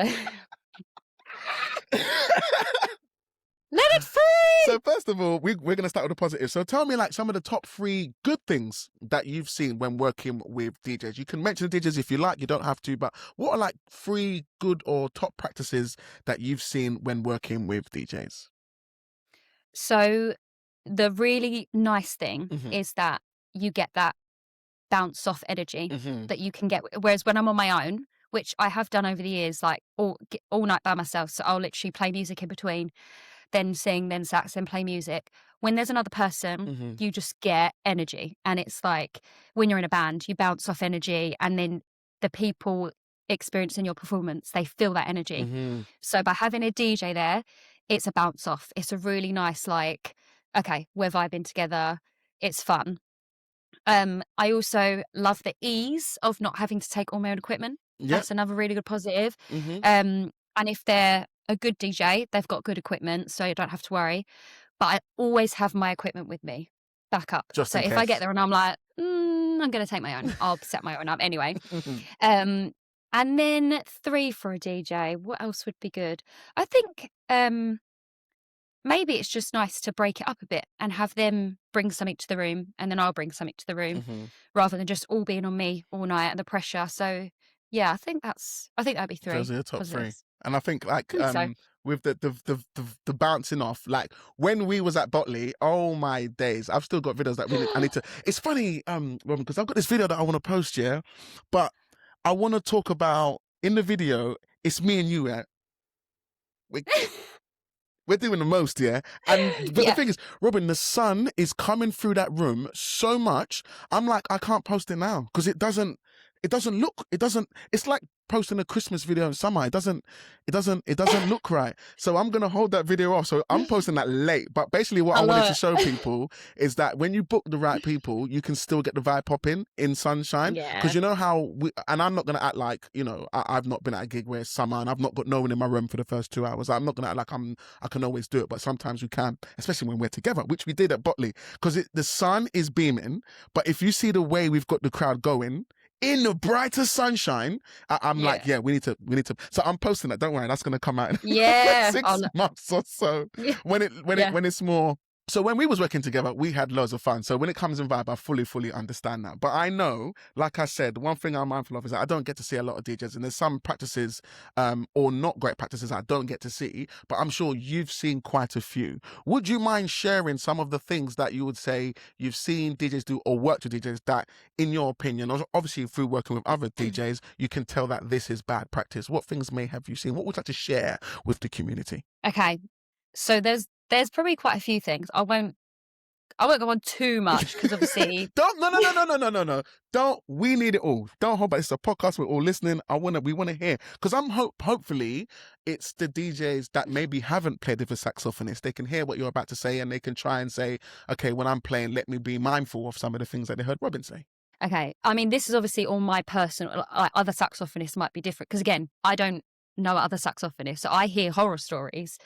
Let it free! So first of all, we're going to start with the positive. So tell me like some of the top 3 good things that you've seen when working with DJs. You can mention the DJs if you like, you don't have to, but what are like 3 good or top practices that you've seen when working with DJs? So the really nice thing is that you get that bounce off energy that you can get. Whereas when I'm on my own, which I have done over the years, like all night by myself, so I'll literally play music in between, then sing, then sax, then play music. When there's another person, you just get energy. And it's like when you're in a band, you bounce off energy, and then the people experiencing your performance, they feel that energy. So by having a DJ there, it's a bounce off. It's a really nice, like, okay, we're vibing together. It's fun. I also love the ease of not having to take all my own equipment. Yep. That's another really good positive. And if they're a good DJ, they've got good equipment, so you don't have to worry. But I always have my equipment with me, back up. So if I get there and I'm like, I'm going to take my own, I'll set my own up anyway. And then 3 for a DJ. What else would be good? I think maybe it's just nice to break it up a bit and have them bring something to the room, and then I'll bring something to the room, rather than just all being on me all night and the pressure. So yeah, I think that'd be 3. Those are your top positives. 3. And I think like with the bouncing off, like when we was at Botley, oh my days, I've still got videos that I need to. It's funny, Robin, because I've got this video that I want to post, yeah, but I want to talk about in the video. It's me and you, We're doing the most, yeah. But the Yeah. thing is, Robin, the sun is coming through that room so much. I'm like, I can't post it now because it doesn't look. It's like posting a Christmas video in summer. It doesn't look right. So I'm gonna hold that video off. So I'm posting that late. But basically, what I wanted to show people is that when you book the right people, you can still get the vibe popping in sunshine. Yeah. Because you know how and I'm not gonna act like, you know, I've not been at a gig where it's summer and I've not got no one in my room for the first 2 hours. I'm not gonna act like I can always do it, but sometimes we can, especially when we're together, which we did at Botley. Because the sun is beaming, but if you see the way we've got the crowd going, in the brighter sunshine, I'm like, yeah, we need to. So I'm posting that. Don't worry, that's going to come out in Yeah. 6 months or so. Yeah. When it's more. So when we was working together, we had loads of fun. So when it comes in vibe, I fully understand that. But I know, like I said, one thing I'm mindful of is that I don't get to see a lot of DJs, and there's some practices, or not great practices, I don't get to see. But I'm sure you've seen quite a few. Would you mind sharing some of the things that you would say you've seen DJs do or worked with DJs that, in your opinion, obviously through working with other DJs, you can tell that this is bad practice? What things may have you seen? What would you like to share with the community? Okay. So there's probably quite a few things. I won't go on too much because obviously No. Don't. We need it all. Don't hold back. It's a podcast. We're all listening. We want to hear, because hopefully it's the DJs that maybe haven't played with a saxophonist. They can hear what you're about to say and they can try and say, okay, when I'm playing, let me be mindful of some of the things that they heard Robin say. Okay. I mean, this is obviously all my personal. Other saxophonists might be different because, again, I don't know other saxophonists, so I hear horror stories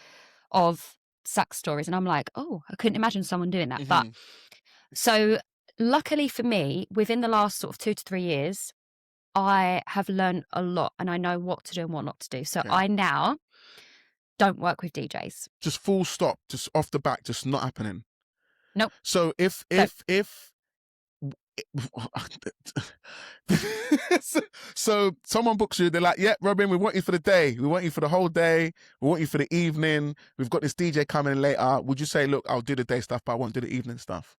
of sax stories, and I'm like, oh, I couldn't imagine someone doing that. But so luckily for me, within the last sort of 2 to 3 years, I have learned a lot, and I know what to do and what not to do. So I now don't work with DJs. Just full stop, just off the back, just not happening. Nope. So if so someone books you, they're like, yeah, Robin, we want you for the day, we want you for the whole day, we want you for the evening, we've got this DJ coming in later. Would you say, look, I'll do the day stuff, but I won't do the evening stuff?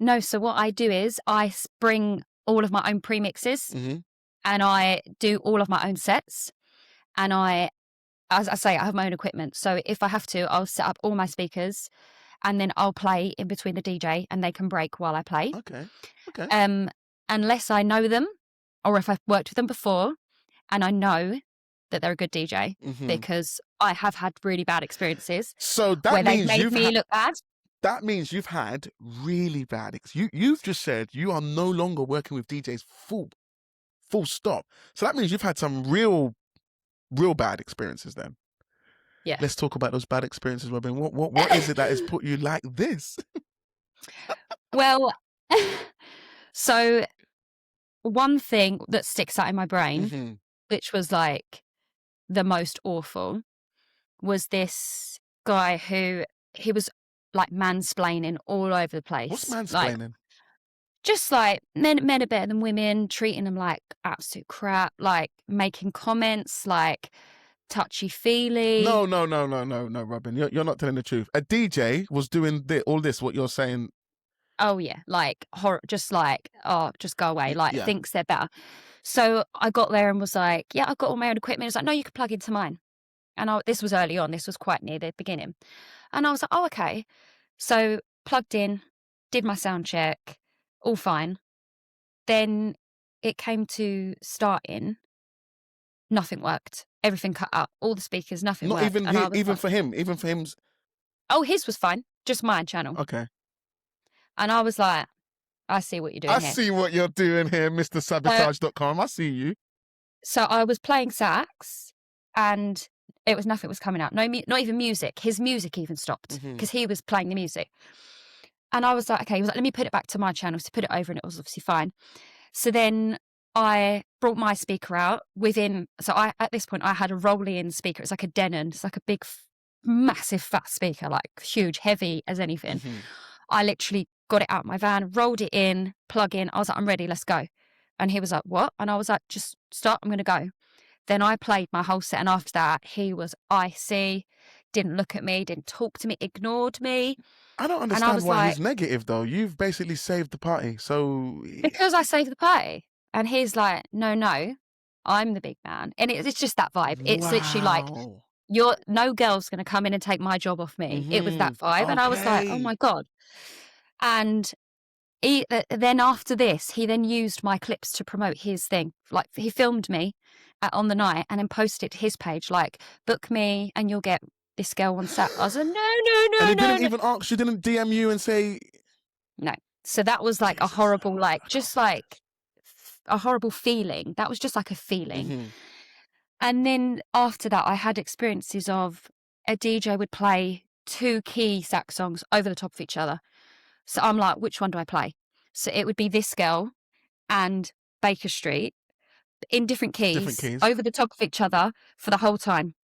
No. So what I do is I bring all of my own premixes, and I do all of my own sets, and as I say, I have my own equipment. So if I have to, I'll set up all my speakers, and then I'll play in between the DJ, and they can break while I play. Okay. Unless I know them, or if I've worked with them before, and I know that they're a good DJ, because I have had really bad experiences. So that where means they've made me look bad. That means you've had really bad. You've just said you are no longer working with DJs. Full stop. So that means you've had some real bad experiences then. Yeah. Let's talk about those bad experiences, Robin. What is it that has put you like this? Well, so one thing that sticks out in my brain, which was like the most awful, was this guy who he was like mansplaining all over the place. What's mansplaining? Like, just like men are better than women, treating them like absolute crap, like making comments like touchy-feely. No, Robin. You're not telling the truth. A DJ was doing all this, what you're saying. Oh, yeah. Like, horror, just like, oh, just go away. Like, thinks they're better. So I got there and was like, yeah, I've got all my own equipment. It's like, no, you can plug into mine. And this was early on. This was quite near the beginning. And I was like, oh, okay. So plugged in, did my sound check, all fine. Then it came to starting. Nothing worked. Everything cut out. All the speakers, nothing worked. Even for him. Oh, his was fine. Just my channel. Okay. And I was like, I see what you're doing here. I see what you're doing here, Mr. Sabotage.com. I see you. So I was playing sax, and nothing was coming out. No, not even music. His music even stopped because he was playing the music. And I was like, okay. He was like, let me put it back to my channel. So put it over, and it was obviously fine. So then I brought my speaker out at this point I had a roll-in speaker. It's like a Denon. It's like a big, massive, fat speaker, like huge, heavy as anything. I literally got it out of my van, rolled it in, plug in. I was like, I'm ready, let's go. And he was like, what? And I was like, just start, I'm going to go. Then I played my whole set, and after that, he was icy, didn't look at me, didn't talk to me, ignored me. I don't understand why he's negative, though. You've basically saved the party, so... Because I saved the party. And he's like, no, I'm the big man. And it's just that vibe. It's literally like, no girl's going to come in and take my job off me. It was that vibe. And I was like, oh my God. And then after this, he then used my clips to promote his thing. Like, he filmed me on the night and then posted it to his page, like, book me and you'll get this girl on set. I was like, no. And he didn't even ask, she didn't DM you and say... No. So that was like a horrible, like, just like a horrible feeling. That was just like a feeling. And then after that, I had experiences of a DJ would play 2 key sax songs over the top of each other. So I'm like, which one do I play? So it would be This Girl and Baker Street in different keys, over the top of each other for the whole time.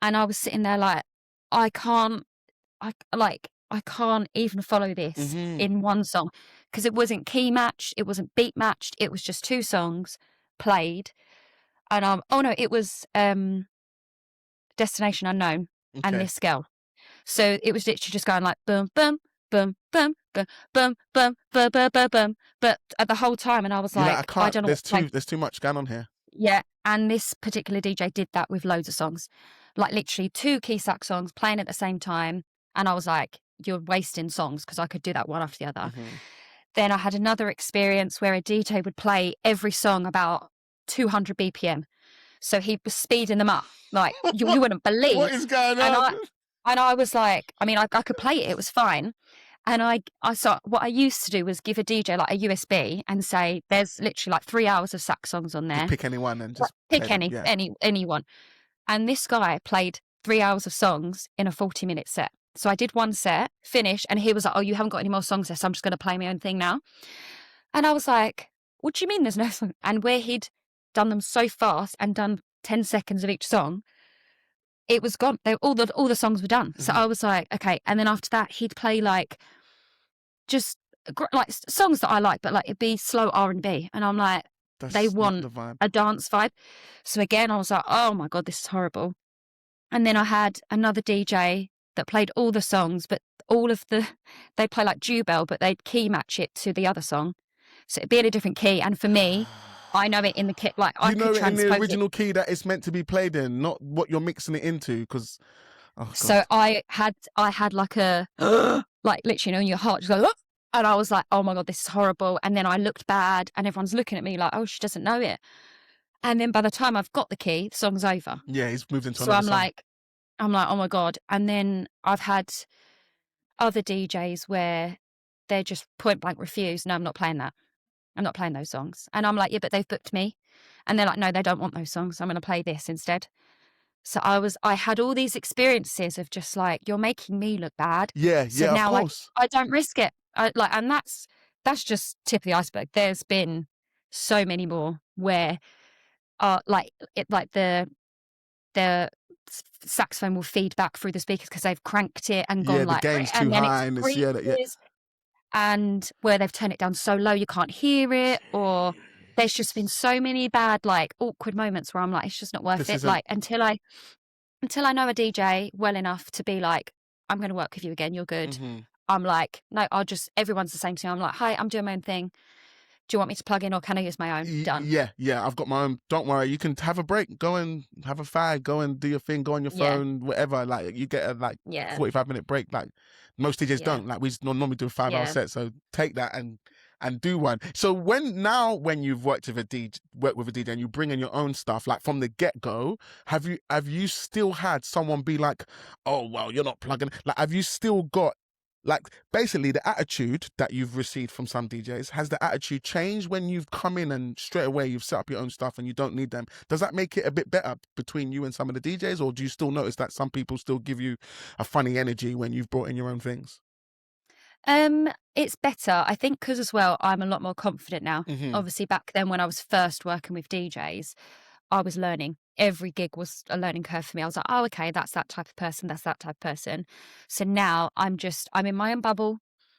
And I was sitting there like, I can't even follow this in one song, because it wasn't key matched, it wasn't beat matched, it was just 2 songs played. And it was Destination Unknown and This Girl. So it was literally just going like boom, boom, boom, boom, boom, boom, boom, boom, boom, boom, boom. But at the whole time, and I was like, I don't know. There's too much going on here. Yeah, and this particular DJ did that with loads of songs, like literally 2 key sax songs playing at the same time. And I was like, you're wasting songs, because I could do that one after the other. Then I had another experience where a DJ would play every song about 200 BPM. So he was speeding them up. Like, you wouldn't believe. What is going on? And I was like, I mean, I could play it. It was fine. And I saw what I used to do was give a DJ like a USB and say, there's literally like 3 hours of sax songs on there. Just pick anyone and just pick anyone. And this guy played 3 hours of songs in a 40-minute set. So I did one set, finish, and he was like, oh, you haven't got any more songs there, so I'm just going to play my own thing now. And I was like, what do you mean there's no song? And where he'd done them so fast and done 10 seconds of each song, it was gone. All the songs were done. So I was like, okay. And then after that, he'd play like just like songs that I like, but like it'd be slow R&B. And I'm like, they want a dance vibe. So again, I was like, oh my God, this is horrible. And then I had another DJ that played all the songs, but they'd play like Jubel, but they'd key match it to the other song. So it'd be in a different key. And for me, I know it in the key, like I could transpose it. You know it in the original key that it's meant to be played in, not what you're mixing it into, because... So I had like a, like literally, your heart just goes, and I was like, oh my God, this is horrible. And then I looked bad and everyone's looking at me like, oh, she doesn't know it. And then by the time I've got the key, the song's over. Yeah, he's moved into another song. So I'm like, oh my God. And then I've had other DJs where they're just point blank refuse. No, I'm not playing that. I'm not playing those songs. And I'm like, yeah, but they've booked me. And they're like, no, they don't want those songs. I'm going to play this instead. So I had all these experiences of just like, you're making me look bad. Yeah, so yeah, now of course. I don't risk it. And that's just tip of the iceberg. There's been so many more where, the saxophone will feed back through the speakers because they've cranked it and gone the gain's too high and it's and where they've turned it down so low you can't hear it, or there's just been so many bad like awkward moments where I'm like, it's just not worth it. Like until I know a DJ well enough to be like, I'm going to work with you again, you're good. I'm like, no, everyone's the same to me. I'm like, hi, I'm doing my own thing. Do you want me to plug in or can I use my own? Done. Yeah, I've got my own. Don't worry, you can have a break. Go and have a fag. Go and do your thing. Go on your phone, whatever. Like you get a 45-minute break. Like most DJs don't. Like we normally do a 5-hour set. So take that and do one. So when you've worked with a DJ and you bring in your own stuff, like from the get-go, have you still had someone be like, oh well, you're not plugging? Like have you still got, like, basically the attitude that you've received from some DJs, has the attitude changed when you've come in and straight away you've set up your own stuff and you don't need them? Does that make it a bit better between you and some of the DJs, or do you still notice that some people still give you a funny energy when you've brought in your own things? It's better, I think, because as well, I'm a lot more confident now. Obviously, back then when I was first working with DJs, I was learning. Every gig was a learning curve for me. I was like, oh, okay, that's that type of person. That's that type of person. So now I'm in my own bubble.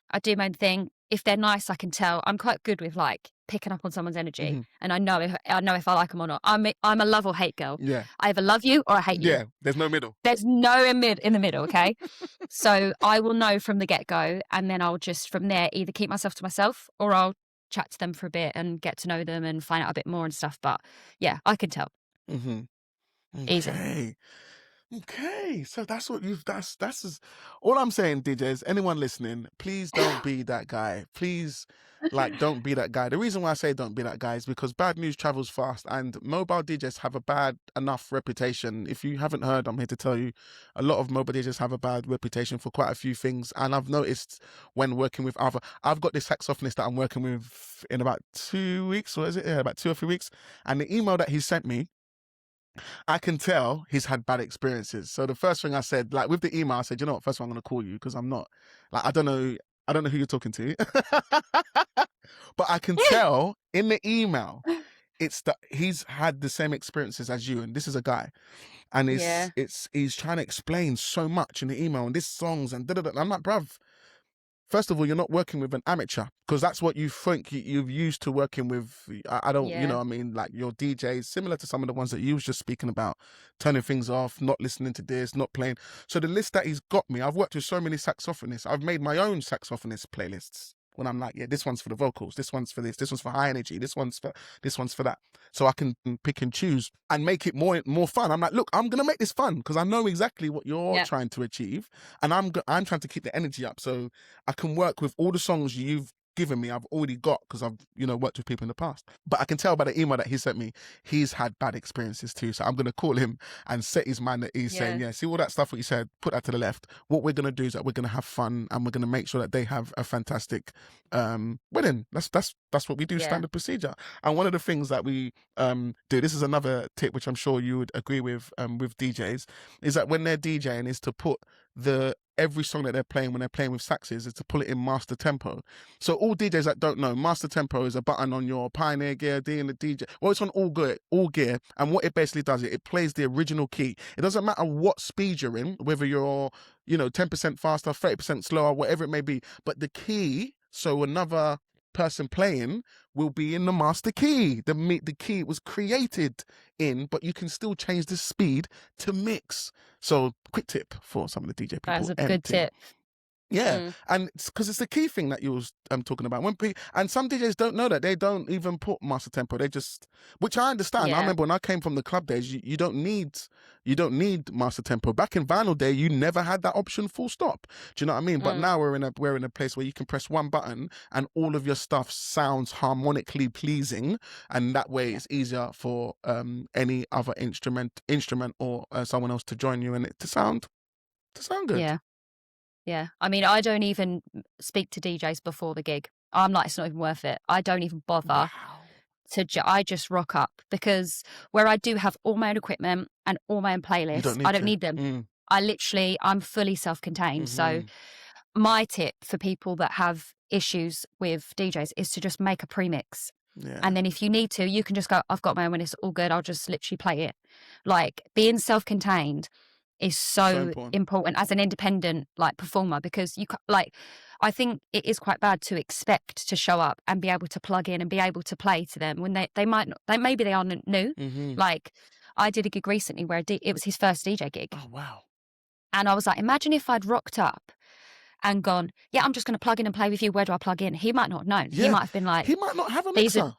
I do my own thing. If they're nice, I can tell. I'm quite good with like picking up on someone's energy, and I know if I like them or not. I'm a love or hate girl. Yeah, I either love you or I hate you. Yeah, there's no middle. There's no in the middle. Okay, so I will know from the get go, and then I'll just from there either keep myself to myself or I'll chat to them for a bit and get to know them and find out a bit more and stuff. But yeah, I can tell. Okay. Easy. Okay, so that's what you've. All I'm saying, DJs. Anyone listening, please don't be that guy. Please, like, don't be that guy. The reason why I say don't be that guy is because bad news travels fast, and mobile DJs have a bad enough reputation. If you haven't heard, I'm here to tell you, a lot of mobile DJs have a bad reputation for quite a few things. And I've noticed when working with I've got this saxophonist that I'm working with in about 2 weeks, or is it? Yeah, about 2 or 3 weeks. And the email that he sent me, I can tell he's had bad experiences. So the first thing I said, like with the email, I said, you know what, first of all, I'm going to call you because I'm not, like, I don't know who you're talking to. But I can tell in the email, it's that he's had the same experiences as you. And this is a guy. And he's trying to explain so much in the email and this songs and da-da-da. I'm like, bruv, first of all, you're not working with an amateur because that's what you think you've used to working with. I don't, you know what I mean? Like your DJs, similar to some of the ones that you was just speaking about, turning things off, not listening to this, not playing. So the list that he's got me, I've worked with so many saxophonists. I've made my own saxophonist playlists when I'm like, yeah, this one's for the vocals, this one's for this one's for high energy, this one's for that. So I can pick and choose and make it more fun. I'm like, look, I'm going to make this fun because I know exactly what you're trying to achieve. And I'm trying to keep the energy up so I can work with all the songs you've given me. I've already got because I've, worked with people in the past. But I can tell by the email that he sent me, he's had bad experiences too. So I'm going to call him and set his mind that he's saying, see all that stuff what you said, put that to the left. What we're going to do is that we're going to have fun and we're going to make sure that they have a fantastic wedding. That's what we do, standard procedure. And one of the things that we do, this is another tip which I'm sure you would agree with DJs, is that when they're DJing is to put every song that they're playing when they're playing with saxes is to pull it in master tempo. So all DJs that don't know, master tempo is a button on your Pioneer gear, D and the DJ. Well, it's on all gear. And what it basically does, it plays the original key. It doesn't matter what speed you're in, whether you're, 10% faster, 30% slower, whatever it may be. But the key, so another person playing will be in the master key. The key was created in, but you can still change the speed to mix. So quick tip for some of the DJ people. That's a good tip. Yeah, and because it's the key thing that you was talking about. And some DJs don't know that. They don't even put master tempo. They just, which I understand. Yeah. I remember when I came from the club days, you don't need master tempo. Back in vinyl day, you never had that option. Full stop. Do you know what I mean? But now we're in a place where you can press one button and all of your stuff sounds harmonically pleasing, and that way it's easier for any other instrument or someone else to join you and it to sound good. Yeah. Yeah. I mean, I don't even speak to DJs before the gig. I'm like, it's not even worth it. I don't even bother I just rock up because where I do have all my own equipment and all my own playlists, I don't need them. I'm fully self-contained. So my tip for people that have issues with DJs is to just make a premix. Yeah. And then if you need to, you can just go, I've got my own when it's all good. I'll just literally play it. Like being self-contained is so important as an independent performer because I think it is quite bad to expect to show up and be able to plug in and be able to play to them when they might not, maybe they are new. Like I did a gig recently where it was his first DJ gig. Oh wow! And I was like, imagine if I'd rocked up and gone, yeah, I'm just going to plug in and play with you. Where do I plug in? He might not have known. Yeah. He might have been like, he might not have a mixer.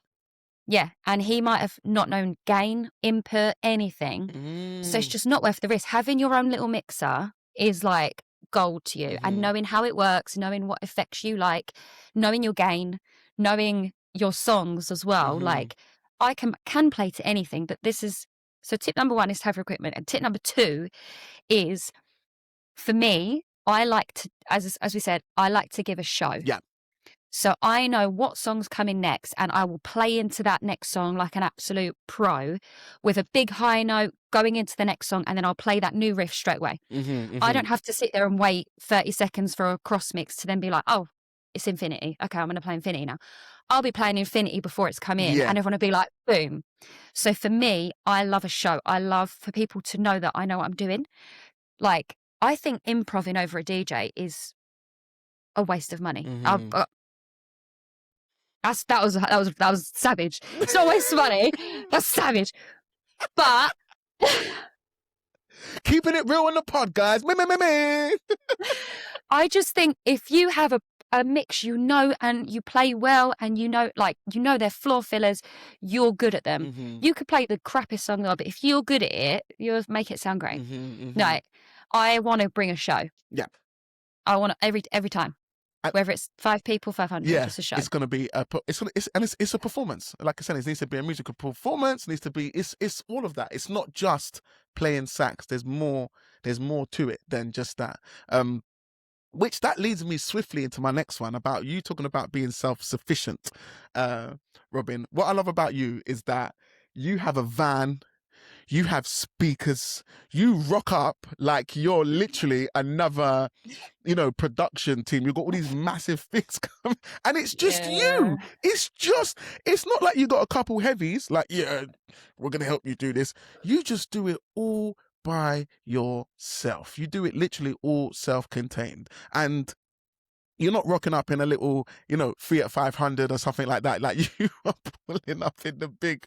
Yeah, and he might have not known gain, input, anything. So it's just not worth the risk. Having your own little mixer is like gold to you. And knowing how it works, knowing what effects you like, knowing your gain, knowing your songs as well. Like I can play to anything, but so tip number 1 is to have your equipment. And tip number 2 is, for me, I like to, as we said, I like to give a show. Yeah. So I know what song's coming next and I will play into that next song like an absolute pro with a big high note going into the next song, and then I'll play that new riff straight away. I don't have to sit there and wait 30 seconds for a cross mix to then be like, oh, it's Infinity. Okay, I'm going to play Infinity now. I'll be playing Infinity before it's come in and everyone will be like, boom. So for me, I love a show. I love for people to know that I know what I'm doing. Like, I think improving over a DJ is a waste of money. That was savage. It's not a waste of money. That's savage. But keeping it real on the pod, guys. I just think if you have a mix, and you play well, and they're floor fillers, you're good at them. Mm-hmm. You could play the crappiest song ever, but if you're good at it, you'll make it sound great. Mm-hmm, mm-hmm. No, I want to bring a show. Yeah. I want to, every time. Whether it's 5 people, 500, it's a show. It's going to be it's a performance. Like I said, it needs to be a musical performance. It needs to be it's all of that. It's not just playing sax. There's more to it than just that. Which that leads me swiftly into my next one about you talking about being self-sufficient. Robin, what I love about you is that you have a van. You have speakers, you rock up like you're literally another, production team. You've got all these massive things coming, and it's just you. It's not like you got a couple heavies, like, yeah, we're going to help you do this. You just do it all by yourself. You do it literally all self-contained. And you're not rocking up in a little, Fiat 500 or something like that. Like you are pulling up in the big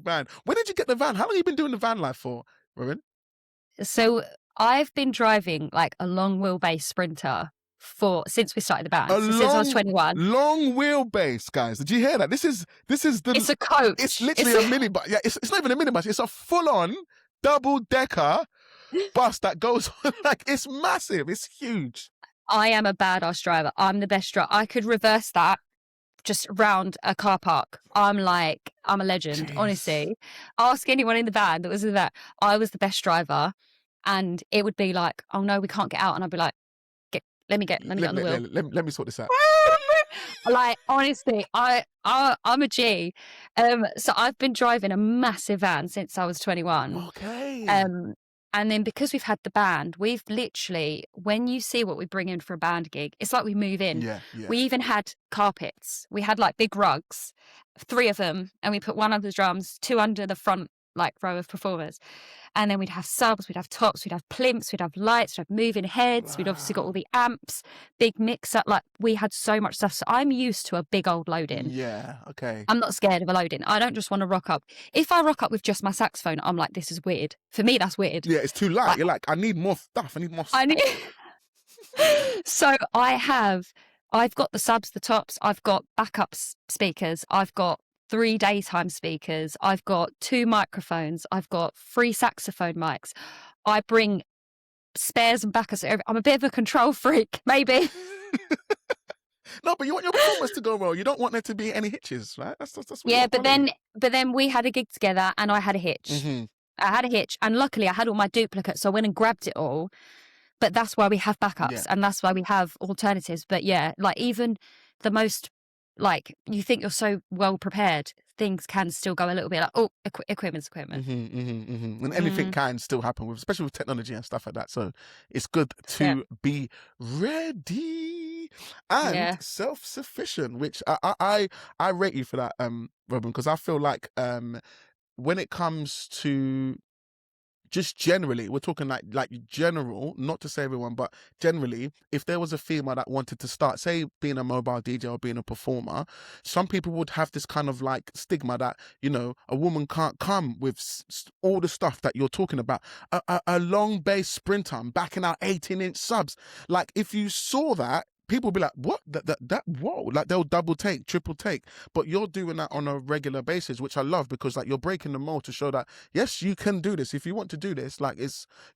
van. When did you get the van? How long have you been doing the van life for, Robin? So I've been driving like a long wheelbase Sprinter since we started the band. Since I was 21. Long wheelbase, guys. Did you hear that? This is the. It's a coach. It's literally a minibus. Yeah, it's not even a minibus. It's a full-on double-decker bus that goes like it's massive. It's huge. I am a badass driver. I'm the best driver. I could reverse that just around a car park. I'm a legend, honestly. Ask anyone in the band that was in that. I was the best driver, and it would be like, oh no, we can't get out. And I'd be like, let me get on the wheel. Let me sort this out. Like, honestly, I'm a G. So I've been driving a massive van since I was 21. Okay. And then because we've had the band, we've literally, when you see what we bring in for a band gig, it's like we move in. Yeah. We even had carpets. We had like big rugs, 3 of them, and we put 1 under the drums, 2 under the front like row of performers. And then we'd have subs, we'd have tops, we'd have plimps, we'd have lights, we'd have moving heads. Wow. We'd obviously got all the amps, big mixer. Like we had so much stuff. So I'm used to a big old load-in. Yeah, okay. I'm not scared of a load-in. I don't just want to rock up. If I rock up with just my saxophone, I'm like, this is weird. For me, that's weird. Yeah, it's too light. You're like, I need more stuff. So I've got the subs, the tops, I've got backup speakers, I've got 3 daytime speakers, I've got 2 microphones, I've got 3 saxophone mics. I bring spares and backups. I'm a bit of a control freak, maybe. No, but you want your performance to go well. You don't want there to be any hitches, right? That's what yeah, but then we had a gig together and I had a hitch. Mm-hmm. I had a hitch, and luckily I had all my duplicates, so I went and grabbed it all. But that's why we have backups, and that's why we have alternatives. But yeah, like even the most, like, you think you're so well prepared, things can still go a little bit like, oh, equipment's equipment. Mm-hmm, mm-hmm, mm-hmm. And anything can still happen, especially with technology and stuff like that. So it's good to be ready and self-sufficient, which I rate you for that, Robin, because I feel like when it comes to just generally, we're talking like general, not to say everyone, but generally, if there was a female that wanted to start, say, being a mobile DJ or being a performer, some people would have this kind of like stigma that, a woman can't come with all the stuff that you're talking about. A long bass Sprinter, backing out 18-inch subs. Like, if you saw that, people will be like, what? That whoa. Like, they'll double take, triple take. But you're doing that on a regular basis, which I love, because like you're breaking the mold to show that, yes, you can do this. If you want to do this, like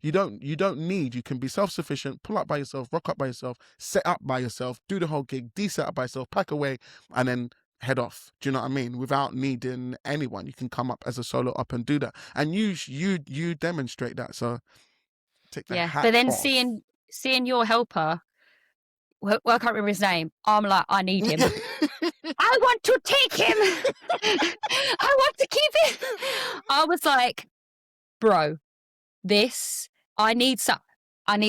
you can be self-sufficient, pull up by yourself, rock up by yourself, set up by yourself, do the whole gig, de-set up by yourself, pack away, and then head off. Do you know what I mean? Without needing anyone. You can come up as a solo up and do that. And you demonstrate that. So take that hat but then off. seeing your helper, well, I can't remember his name. I'm like, I need him. I want to take him. I want to keep him. I was like, bro, I need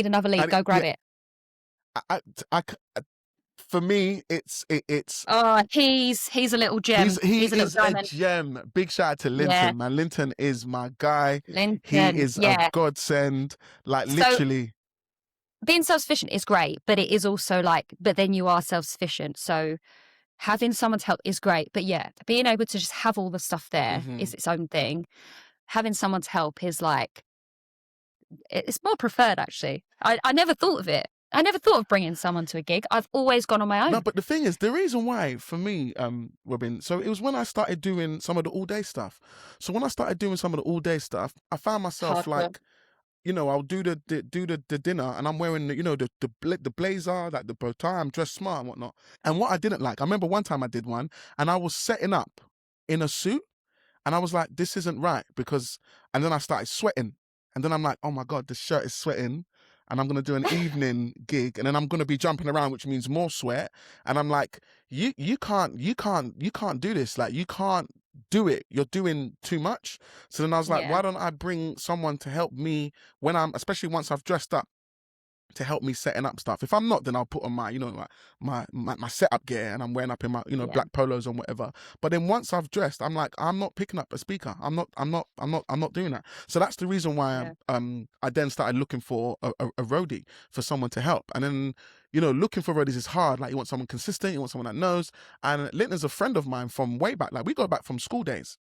another lead. Go grab it. For me, it's. Oh, he's a little gem. He's a gem. Big shout out to Linton, man. Linton is my guy. Linton, he is a godsend. Like, literally. Being self-sufficient is great, but it is also like, but then you are self-sufficient. So having someone's help is great. But yeah, being able to just have all the stuff there is its own thing. Having someone's help is like, it's more preferred, actually. I never thought of it. I never thought of bringing someone to a gig. I've always gone on my own. No, but the thing is, the reason why for me, Robin, so it was when I started doing some of the all day stuff. So when I started doing some of the all day stuff, I found myself Hardcore. like, I'll do the dinner, and I'm wearing the blazer, like the bow tie. I'm dressed smart and whatnot. And what I didn't like, I remember one time I did one, and I was setting up in a suit, and I was like, this isn't right and then I started sweating, and then I'm like, oh my God, the shirt is sweating. And I'm going to do an evening gig, and then I'm going to be jumping around, which means more sweat. And I'm like, you can't do this. Like, you can't do it. You're doing too much. So then I was like, why don't I bring someone to help me especially once I've dressed up, to help me setting up stuff. If I'm not, then I'll put on my, my setup gear, and I'm wearing up in my, black polos and whatever. But then once I've dressed, I'm like, I'm not picking up a speaker. I'm not doing that. So that's the reason why I then started looking for a roadie, for someone to help. And then, looking for roadies is hard. Like, you want someone consistent, you want someone that knows. And Linton's a friend of mine from way back. Like, we go back from school days.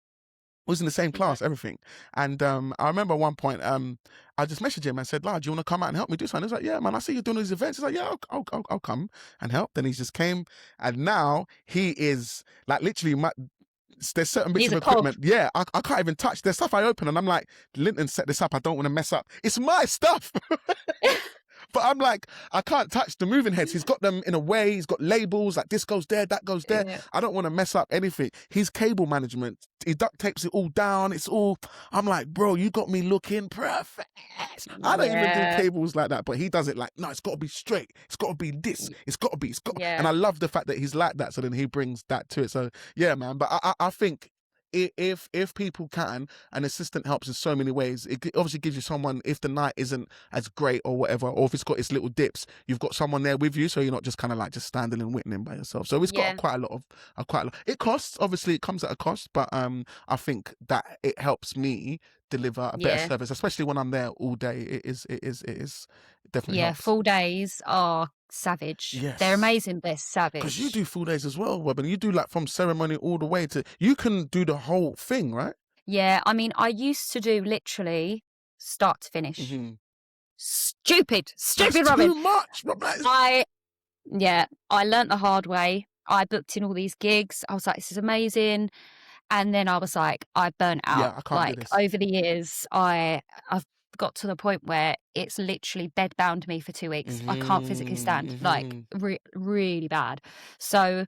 Was in the same class, everything. And I remember at one point, I just messaged him and said, "Lad, do you want to come out and help me do something?" He's like, "Yeah, man, I see you doing these events." He's like, "Yeah, I'll come and help." Then he just came, and now he is like literally there's certain bits of equipment. Yeah, I can't even touch. There's stuff I open and I'm like, Linton set this up. I don't want to mess up. It's my stuff. But I'm like, I can't touch the moving heads. He's got them in a way. He's got labels like this goes there, that goes there. Yeah. I don't want to mess up anything. His cable management, he duct tapes it all down. It's all, I'm like, bro, you got me looking perfect. I don't even do cables like that, but he does it like, no, it's got to be straight. It's got to be this. It's got to be. And I love the fact that he's like that. So then he brings that to it. So yeah, man. But I think, if people can, an assistant helps in so many ways. It obviously gives you someone, if the night isn't as great or whatever, or if it's got its little dips, you've got someone there with you, so you're not just kind of like just standing and witnessing by yourself. So it's got quite a lot. It costs, obviously it comes at a cost, but I think that it helps me deliver a better service, especially when I'm there all day. It is definitely helps. Full days are savage. Yes. They're amazing. They're savage. Because you do full days as well, Robin. You do like from ceremony all the way to, you can do the whole thing, right? Yeah, I mean, I used to do literally start to finish. Mm-hmm. Stupid, That's Robin. Too much, Robin. I learnt the hard way. I booked in all these gigs. I was like, this is amazing. And then I was like, I burnt out. Yeah, I can't do this. Over the years, I've got to the point where it's literally bed bound me for 2 weeks. Mm-hmm, I can't physically stand, like really bad. So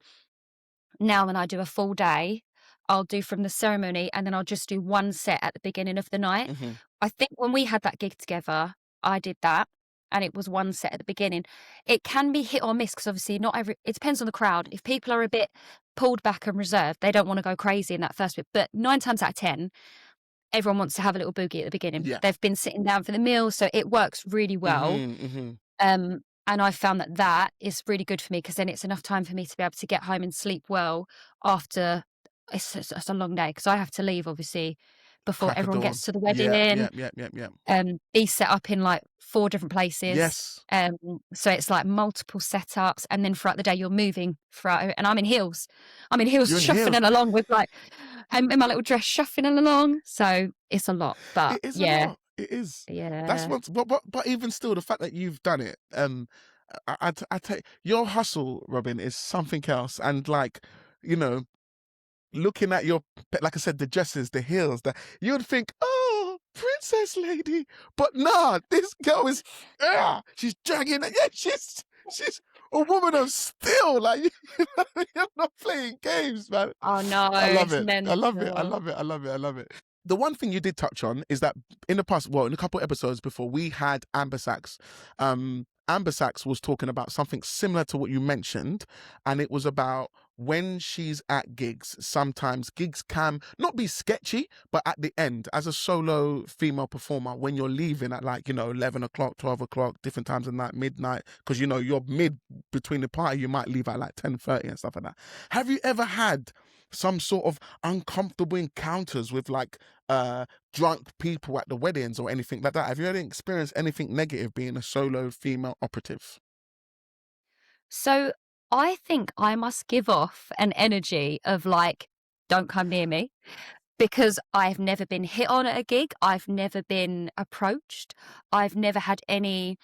now when I do a full day, I'll do from the ceremony and then I'll just do one set at the beginning of the night. Mm-hmm. I think when we had that gig together, I did that. And it was one set at the beginning. It can be hit or miss because obviously it depends on the crowd. If people are a bit pulled back and reserved, they don't want to go crazy in that first bit. But 9 times out of 10, everyone wants to have a little boogie at the beginning. Yeah. They've been sitting down for the meal, so it works really well. Mm-hmm. And I found that is really good for me because then it's enough time for me to be able to get home and sleep well after it's a long day because I have to leave obviously before everyone gets to the wedding. Be set up in like 4 different places. Yes. So it's like multiple setups, and then throughout the day you're moving throughout. And I'm in heels. Shuffling along with like in my little dress, shuffling along. So it's a lot. But it is a lot. It is. Yeah. That's but even still, the fact that you've done it, I take your hustle, Robin, is something else. And like, looking at your, like I said, the dresses, the heels, you'd think, oh, princess lady. But nah, this girl is, she's dragging, she's a woman of steel. Like, you're not playing games, man. Oh no, I love it. I love it. The one thing you did touch on is that in the past, in a couple of episodes before, we had Amber Sax. Amber Sax was talking about something similar to what you mentioned, and it was about when she's at gigs, sometimes gigs can not be sketchy, but at the end, as a solo female performer, when you're leaving at 11 o'clock, 12 o'clock, different times of night, midnight, because you're mid between the party, you might leave at 10:30 and stuff like that. Have you ever had some sort of uncomfortable encounters with drunk people at the weddings or anything like that? Have you ever experienced anything negative being a solo female operative? So I think I must give off an energy of don't come near me, because I've never been hit on at a gig. I've never been approached. I've never had any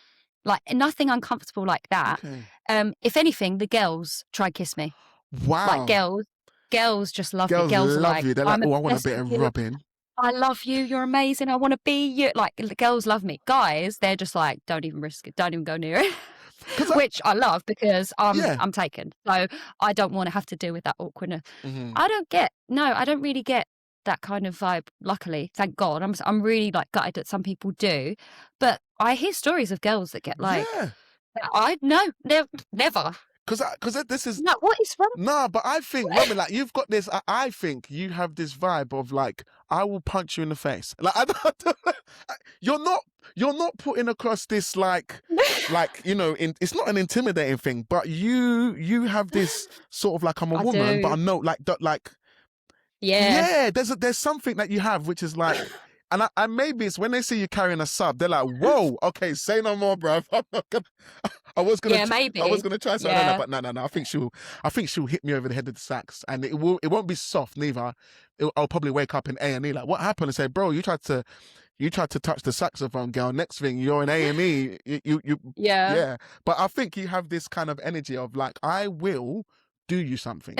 Like nothing uncomfortable like that. Okay. If anything, the girls try and kiss me. Wow. Like girls just love me. Girls Girls are love like, you. They're like, I'm oh, I want a obsessed bit with of you. rubbing. I love you. You're amazing. I want to be you. Like the girls love me. Guys, they're just like, don't even risk it. Don't even go near it. Which I love because I'm taken. So I don't want to have to deal with that awkwardness. Mm-hmm. I don't really get that kind of vibe. Luckily, thank God. I'm really like gutted that some people do, but I hear stories of girls that get like, never. Because this is what is wrong? No, but I think, Robin, like you've got this. I think you have this vibe of like, I will punch you in the face. Like you're not putting across this like you know, it's not an intimidating thing, but you have this sort of like, I'm a woman, but I'm no like. Yeah, there's something that you have which is like, and maybe it's when they see you carrying a sub, they're like, whoa, okay, say no more, bruv. I'm not gonna. I was gonna try something like that, but no. I think she'll hit me over the head with the sax, and it won't be soft neither. I'll probably wake up in A&E like, what happened? And say, bro, you tried to touch the saxophone, girl. Next thing you're in A&E, yeah. But I think you have this kind of energy of like, I will do you something.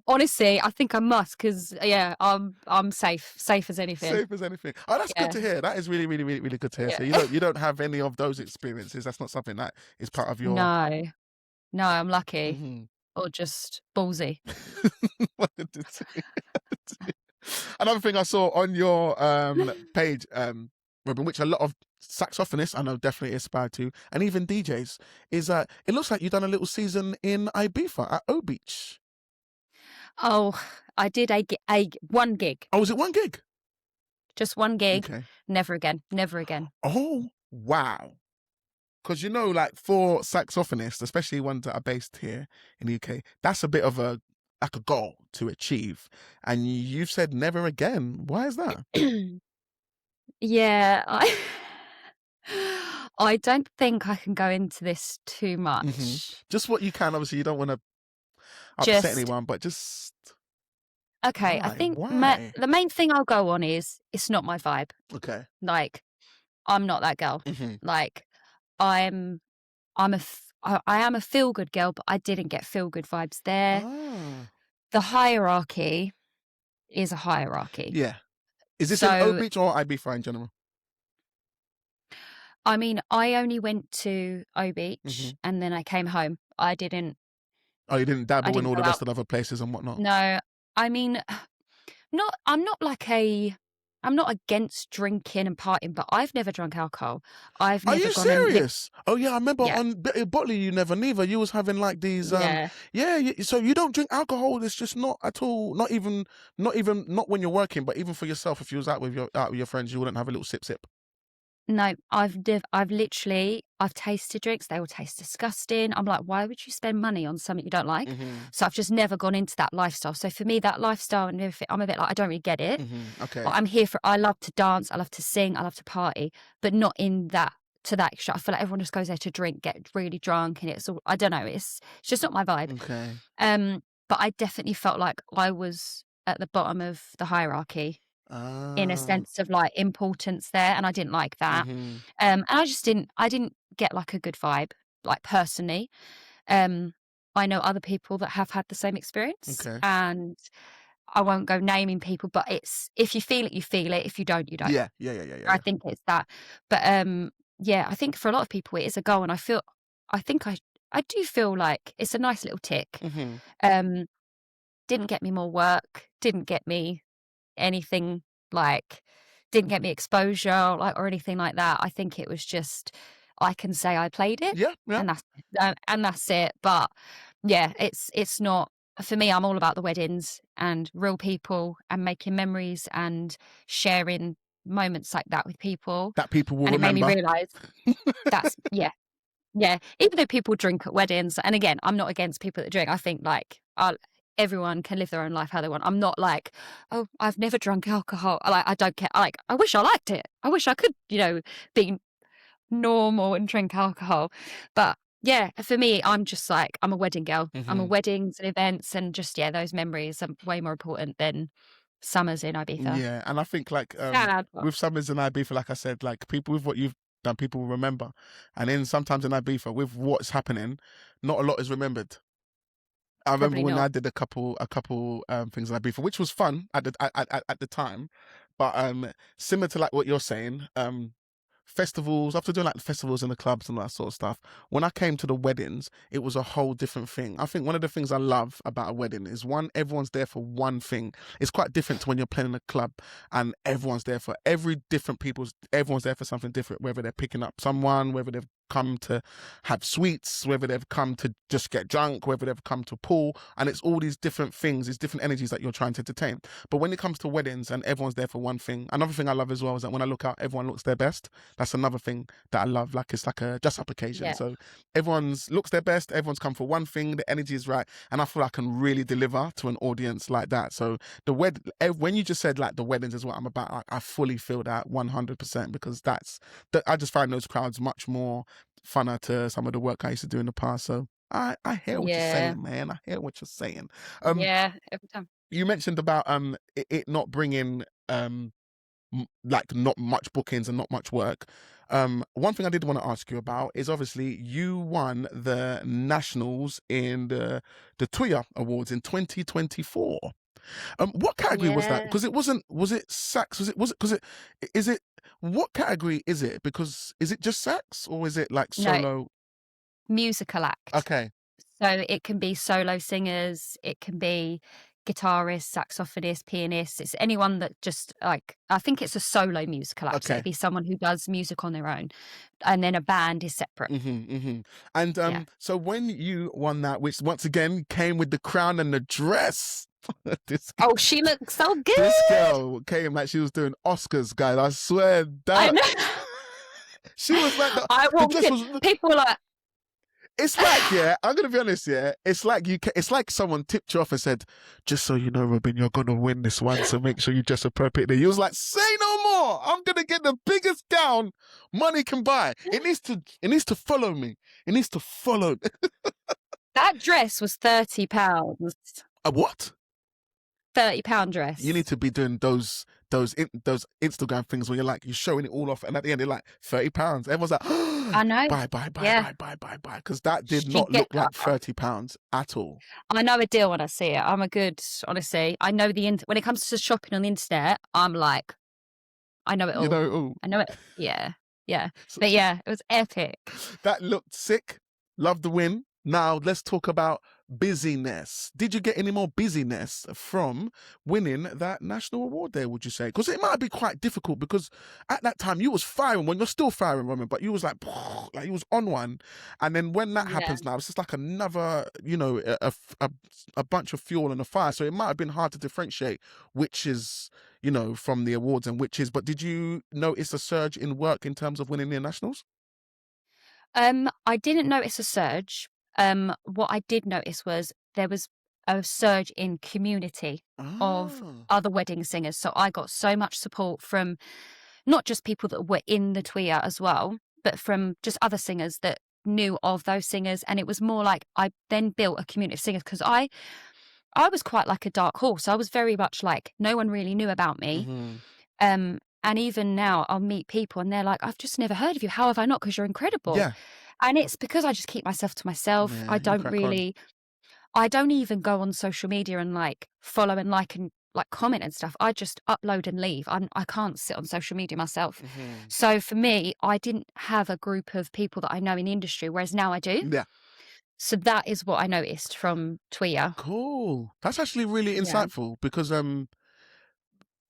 Honestly, I think I must because I'm safe as anything. Safe as anything. Oh, that's good to hear. That is really, really, really, really good to hear. So you don't have any of those experiences. That's not something that is part of your. No, I'm lucky, or just ballsy. Another thing I saw on your page, Robin, which a lot of saxophonists I know definitely aspire to, and even DJs, is that it looks like you've done a little season in Ibiza at O Beach. Oh, I did one gig. Oh, was it one gig? Just one gig. Okay. Never again. Oh, wow. Because, you know, like for saxophonists, especially ones that are based here in the UK, that's a bit of a goal to achieve. And you've said never again. Why is that? Yeah, I don't think I can go into this too much. Mm-hmm. Just what you can. Obviously, you don't want to upset anyone, but just... Okay, I think the main thing I'll go on is it's not my vibe. Okay. Like, I'm not that girl. Mm-hmm. Like, I am a feel-good girl, but I didn't get feel-good vibes there. Ah. The hierarchy is a hierarchy. Yeah. Is this in O Beach or Ibiza in general? I mean, I only went to O Beach and then I came home. I didn't... Oh, you didn't dabble in all the rest of the other places and whatnot? No, I mean, I'm not against drinking and partying, but I've never drunk alcohol. Are you serious? Oh yeah, I remember on Botley you neither. You was having like these so you don't drink alcohol. It's just not at all. Not even when you're working, but even for yourself, if you was out with your friends, you wouldn't have a little sip. No, I've tasted drinks. They all taste disgusting. I'm like, why would you spend money on something you don't like? So I've just never gone into that lifestyle. So for me, that lifestyle and everything, I'm a bit like, I don't really get it. Okay. But I'm here I love to dance. I love to sing. I love to party, but not in that to that extent. I feel like everyone just goes there to drink, get really drunk, and it's all, I don't know. It's just not my vibe. Okay. But I definitely felt like I was at the bottom of the hierarchy. In a sense of like importance there, and I didn't like that. And I didn't get like a good vibe, like personally. I know other people that have had the same experience, and I won't go naming people, but it's, if you feel it, you feel it. If you don't, you don't. Yeah. I think it's that. But I think for a lot of people it is a goal, and I do feel like it's a nice little tick. Didn't get me more work, didn't get me anything, like didn't get me exposure or anything like that. I think it was just, I can say I played it, and that's it. But yeah, it's not for me. I'm all about the weddings and real people and making memories and sharing moments like that with people that people will remember. And it made me realise that's even though people drink at weddings, and again, I'm not against people that drink. I think like everyone can live their own life how they want. I'm not like, oh, I've never drunk alcohol. I don't care. Like, I wish I liked it. I wish I could, be normal and drink alcohol. But yeah, for me, I'm just like, I'm a wedding girl. I'm a weddings and events, and just, those memories are way more important than summers in Ibiza. Yeah, and I think like with summers in Ibiza, like I said, like people with what you've that people will remember. And then sometimes in Ibiza, with what's happening, not a lot is remembered. I remember Probably when not. I did a couple things in Ibiza, which was fun at the time, but similar to like what you're saying, festivals, after doing like the festivals and the clubs and that sort of stuff, when I came to the weddings, it was a whole different thing. I think one of the things I love about a wedding is, one, everyone's there for one thing. It's quite different to when you're playing in a club and everyone's there for everyone's there for something different, whether they're picking up someone, whether they've come to have sweets, whether they've come to just get drunk, whether they've come to pool, and it's all these different things, these different energies that you're trying to entertain. But when it comes to weddings and everyone's there for one thing, another thing I love as well is that when I look out, everyone looks their best. That's another thing that I love. Like, it's like a dress up occasion. Yeah. So everyone's looks their best, everyone's come for one thing, the energy is right, and I feel I can really deliver to an audience like that. So when you just said like the weddings is what I'm about, like, I fully feel that 100%, because I just find those crowds much more funner to some of the work I used to do in the past. So I hear what you're saying, man. I hear what you're saying. Yeah, every time. You mentioned about it not bringing like not much bookings and not much work. One thing I did want to ask you about is, obviously you won the nationals in the Tui'a Awards in 2024. What category was that? Yeah. Because was it sax? What category is it? Because is it just sax, or is it like No, solo? musical act. Okay. So it can be solo singers, it can be guitarist, saxophonist, pianist. It's anyone that just, like, I think it's a solo musical act. So Okay. it'd be someone who does music on their own, and then a band is separate. And Yeah. so when you won that, which once again came with the crown and the dress, Oh, she looks so this good. girl came like she was doing Oscars, guys. I swear I that know. she was like I the walked dress in, was. people were like, It's like, yeah, I'm gonna be honest, yeah. It's like someone tipped you off and said, "Just so you know, Robin, you're gonna win this one, so make sure you dress appropriately." You was like, "Say no more. I'm gonna get the biggest gown money can buy. It needs to follow me. It needs to follow." that dress was £30. A what? £30 dress. You need to be doing those Instagram things where you're showing it all off, and at the end they're like £30. Everyone's like, I know. buy, Yeah. buy, because that did She'd not get look like £30 at all. I know a deal when I see it. Honestly, I know when it comes to shopping on the internet, I'm like, I know it all. You know it all. I know it. Yeah. So But yeah, it was epic. that looked sick. Love the win. Now let's talk about busyness. Did you get any more busyness from winning that national award there, would you say? Because it might be quite difficult, because at that time you was firing, when you're still firing, Roman, but you was like you was on one. And then when that Yeah. happens now, it's just like another, a bunch of fuel on the fire. So it might have been hard to differentiate which is, from the awards and which is. But did you notice a surge in work in terms of winning the nationals? I didn't notice a surge. What I did notice was there was a surge in community of other wedding singers. So I got so much support from not just people that were in the Tui'a as well, but from just other singers that knew of those singers. And it was more like I then built a community of singers, because I was quite like a dark horse. I was very much like, no one really knew about me. Mm-hmm. And even now I'll meet people and they're like, I've just never heard of you. How have I not? Because you're incredible. Yeah. And it's because I just keep myself to myself. Yeah, I you don't crack I don't even go on social media and like follow and like and like comment and stuff. I just upload and leave. I can't sit on social media myself. Mm-hmm. So for me, I didn't have a group of people that I know in the industry, whereas now I do. Yeah. So that is what I noticed from Tui'a. Cool. That's actually really Yeah. insightful, because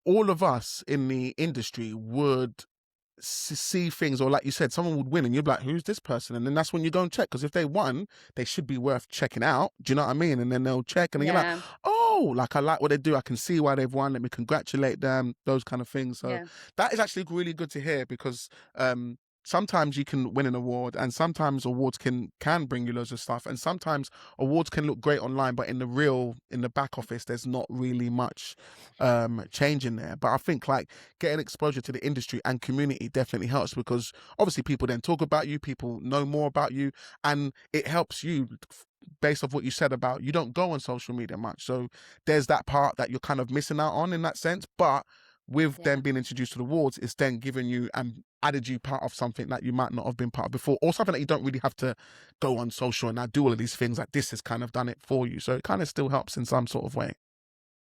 all of us in the industry would see things, or like you said, someone would win and you'd be like, who's this person? And then that's when you go and check, because if they won, they should be worth checking out. Do you know what I mean? And then they'll check, and then you're like, oh, like, I like what they do. I can see why they've won. Let me congratulate them. Those kind of things. So Yeah. that is actually really good to hear, because sometimes you can win an award, and sometimes awards can bring you loads of stuff, and sometimes awards can look great online, but in the back office there's not really much change in there. But I think like getting exposure to the industry and community definitely helps, because obviously people then talk about you, people know more about you, and it helps you based off what you said about you don't go on social media much, so there's that part that you're kind of missing out on in that sense. But with them being introduced to the wards, it's then given you and added you part of something that you might not have been part of before, or something that you don't really have to go on social and now do all of these things. Like this has kind of done it for you. So it kind of still helps in some sort of way.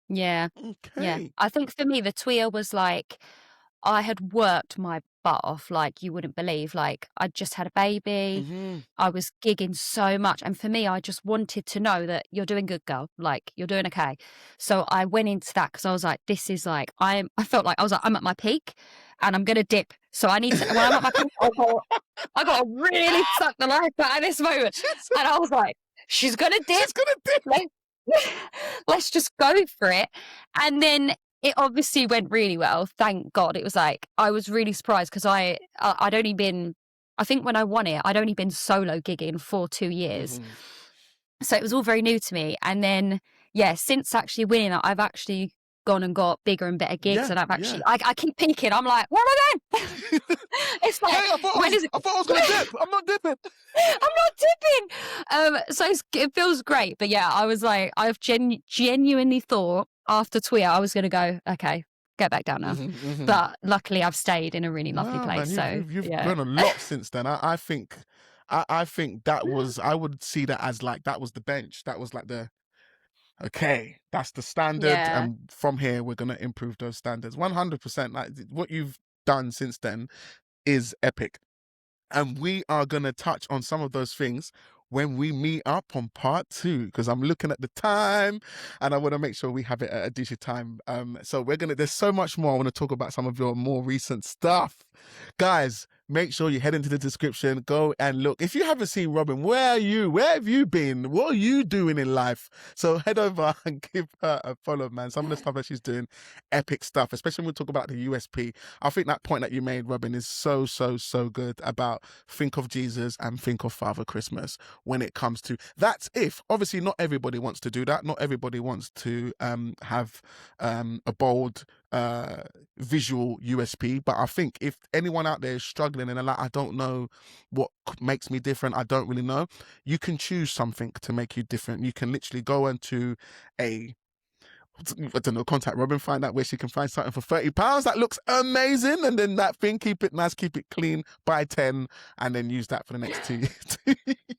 Yeah. Yeah. Okay. I think for me, the Tui'a was like, I had worked my butt off, like you wouldn't believe. Like I just had a baby. I was gigging so much. And for me, I just wanted to know that you're doing good, girl. Like you're doing okay. So I went into that because I was like, this is like, I felt like I was like, I'm at my peak and I'm going to dip. So I need to, when I'm at my peak, I got to really suck the life out of this moment. And I was like, she's going to dip. She's going to dip. Let's just go for it. And then it obviously went really well. Thank God. It was like, I was really surprised because I'd only been, I think when I won it, I'd only been solo gigging for 2 years. So it was all very new to me. And then, yeah, since actually winning it, I've actually gone and got bigger and better gigs. And I've actually, I keep peaking. I'm like, where am I going? It's like, hey, I thought I was going to dip. I'm not dipping. I'm not dipping. So it feels great. But yeah, I was like, I've genuinely thought after Tui'a, I was going to go, okay, get back down now. But luckily I've stayed in a really lovely place. Man, you've grown a lot since then. I think that was, I would see that as like, that was the bench. That was like okay, that's the standard. And from here, we're going to improve those standards. 100%. Like what you've done since then is epic. And we are going to touch on some of those things when we meet up on part 2, because I'm looking at the time and I want to make sure we have it at a decent time. So there's so much more. I want to talk about some of your more recent stuff. Guys, make sure you head into the description, go and look. If you haven't seen Robin, where are you? Where have you been? What are you doing in life? So head over and give her a follow, man. Some of the stuff that she's doing, epic stuff, especially when we talk about the USP. I think that point that you made, Robin, is so, so, so good about think of Jesus and think of Father Christmas when it comes to, that's if, obviously not everybody wants to do that. Not everybody wants to have a bold visual USP, but I think if anyone out there is struggling and they're like, I don't know what makes me different, I don't really know, you can choose something to make you different. You can literally go into contact Robin, find out where she can find something for £30 that looks amazing, and then that thing, keep it nice, keep it clean, buy 10, and then use that for the next 2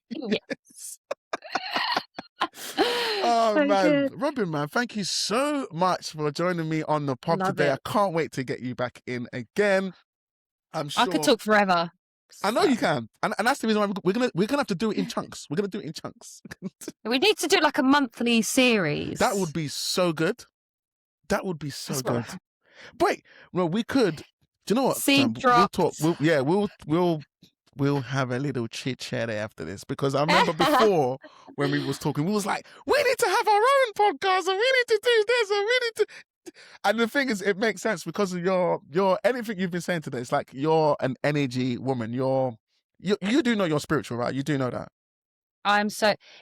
years. Oh so man, good. Robin, man, thank you so much for joining me on the pod today. I can't wait to get you back in again. I'm sure I could talk forever. I know you can, and that's the reason why we're gonna have to do it in chunks. We're gonna do it in chunks. We need to do like a monthly series. That would be so good. That would be so good. Wait, well, we could. Do you know what? Seed drops. We'll talk. We'll have a little chit chat after this, because I remember before when we was talking, we was like, we need to have our own podcast, and we need to do this, and we need to. And the thing is, it makes sense because of your anything you've been saying today. It's like you're an energy woman. You do know you're spiritual, right? You do know that.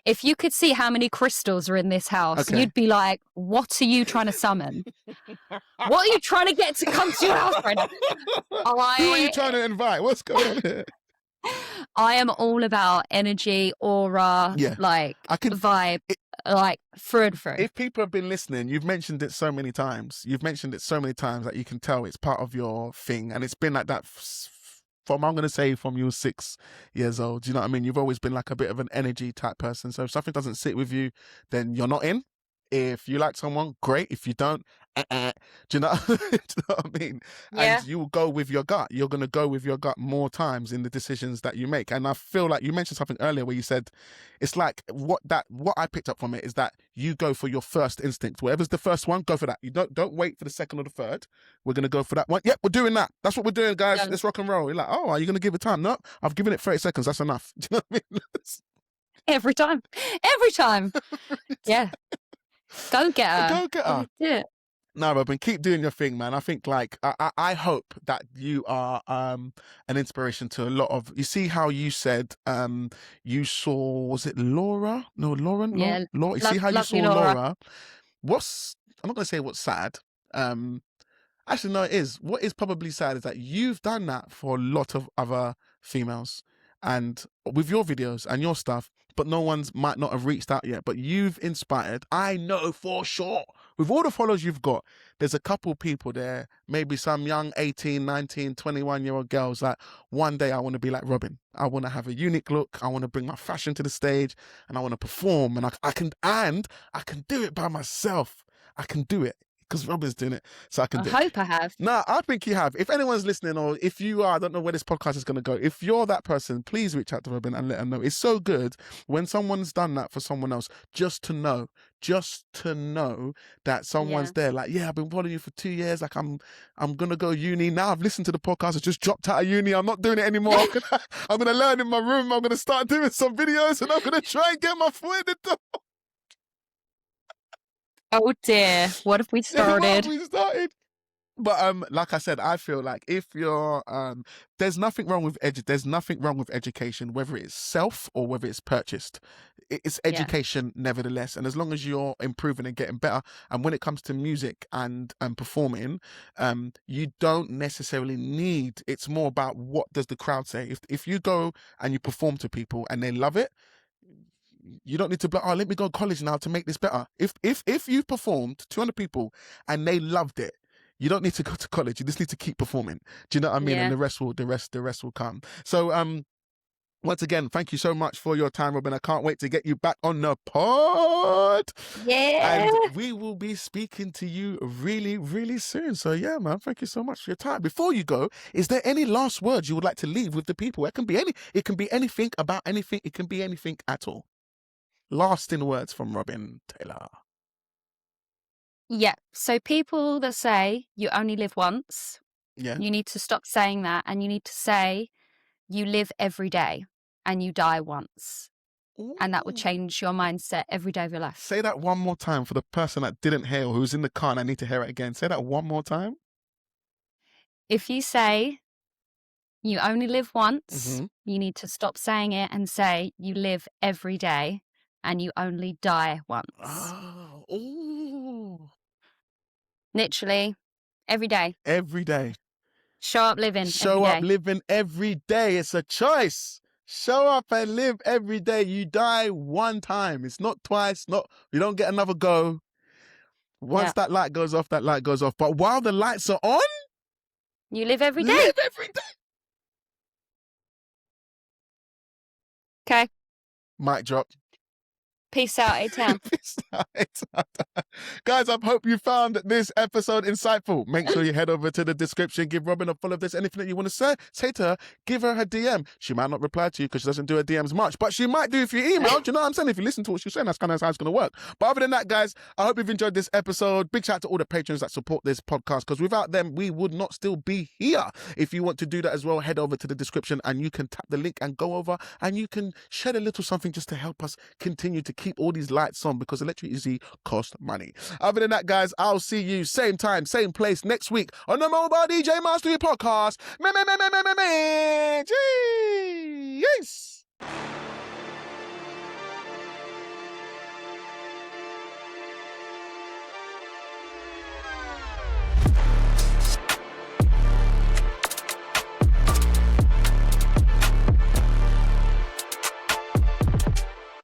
If you could see how many crystals are in this house, you'd be like, what are you trying to summon? What are you trying to get to come to your house right now? Who are you trying to invite? What's going on here? I am all about energy, aura, vibe, like through and through. If people have been listening, you've mentioned it so many times. That you can tell it's part of your thing. And it's been like that from you were 6 years old. Do you know what I mean? You've always been like a bit of an energy type person. So if something doesn't sit with you, then you're not in. If you like someone, great. If you don't, do you know what I mean? Yeah. And you will go with your gut. You're going to go with your gut more times in the decisions that you make. And I feel like you mentioned something earlier where you said, it's like what I picked up from it is that you go for your first instinct. Whatever's the first one, go for that. You don't wait for the second or the third. We're going to go for that one. Yep, we're doing that. That's what we're doing, guys. Yeah. Let's rock and roll. You're like, oh, are you going to give it time? No, I've given it 30 seconds. That's enough. Do you know what I mean? Every time. Yeah. Go get her. Yeah. No, Robin, keep doing your thing, man. I think I hope that you are an inspiration to a lot of. You see how you said you saw, was it Laura? No, Lauren. Yeah. Laura. You see how you saw Laura. I'm not going to say what's sad. Actually, no, it is. What is probably sad is that you've done that for a lot of other females, and with your videos and your stuff, but no one's might not have reached out yet. But you've inspired, I know for sure, with all the followers you've got, there's a couple people there, maybe some young 18, 19, 21-year-old girls like, one day I want to be like Robin. I want to have a unique look. I want to bring my fashion to the stage and I want to perform, and I can do it by myself. I can do it because Robin's doing it, so I can do it. I hope I have. Nah, I think you have. If anyone's listening, or if you are, I don't know where this podcast is going to go. If you're that person, please reach out to Robin and let her know. It's so good when someone's done that for someone else, just to know that someone's there. Like, yeah, I've been following you for 2 years. Like, I'm going to go uni. Now I've listened to the podcast. I just dropped out of uni. I'm not doing it anymore. I'm going to learn in my room. I'm going to start doing some videos and I'm going to try and get my foot in the door. Oh dear, what have we started? But like I said, I feel like if you're there's nothing wrong with education, whether it's self or whether it's purchased. It's education nevertheless, and as long as you're improving and getting better, and when it comes to music and performing, you don't necessarily need, it's more about what does the crowd say. If you go and you perform to people and they love it, you don't need to be like, oh, let me go to college now to make this better. If you performed to 200 people and they loved it, you don't need to go to college. You just need to keep performing. Do you know what I mean? Yeah. And the rest will come. So once again, thank you so much for your time, Robin. I can't wait to get you back on the pod. Yeah. And we will be speaking to you really, really soon. So yeah, man, thank you so much for your time. Before you go, is there any last words you would like to leave with the people? It can be anything about anything. It can be anything at all. Lasting words from Robin Taylor. Yeah. So people that say you only live once, Yeah. you need to stop saying that, and you need to say you live every day and you die once. Ooh. And that will change your mindset every day of your life. Say that one more time for the person that didn't hear or who's in the car and I need to hear it again. Say that one more time. If you say you only live once, you need to stop saying it and say you live every day and you only die once. Oh, ooh. Literally, every day. Every day. Show up living Show every up day. living every day. It's a choice. Show up and live every day. You die one time. It's not twice. You don't get another go. Once that light goes off, that light goes off. But while the lights are on, you live every day. Live every day. Okay. Mic drop. Peace out, A-Town. Peace out. Guys, I hope you found this episode insightful. Make sure you head over to the description. Give Robin a follow if there's anything that you want to say to her. Give her DM. She might not reply to you because she doesn't do her DMs much, but she might do if you email. Do you know what I'm saying? If you listen to what she's saying, that's kind of how it's going to work. But other than that, guys, I hope you've enjoyed this episode. Big shout out to all the patrons that support this podcast, because without them, we would not still be here. If you want to do that as well, head over to the description and you can tap the link and go over and you can shed a little something just to help us continue to keep all these lights on, because electricity costs money. Other than that, guys, I'll see you same time, same place next week on the Mobile DJ Mastery Podcast.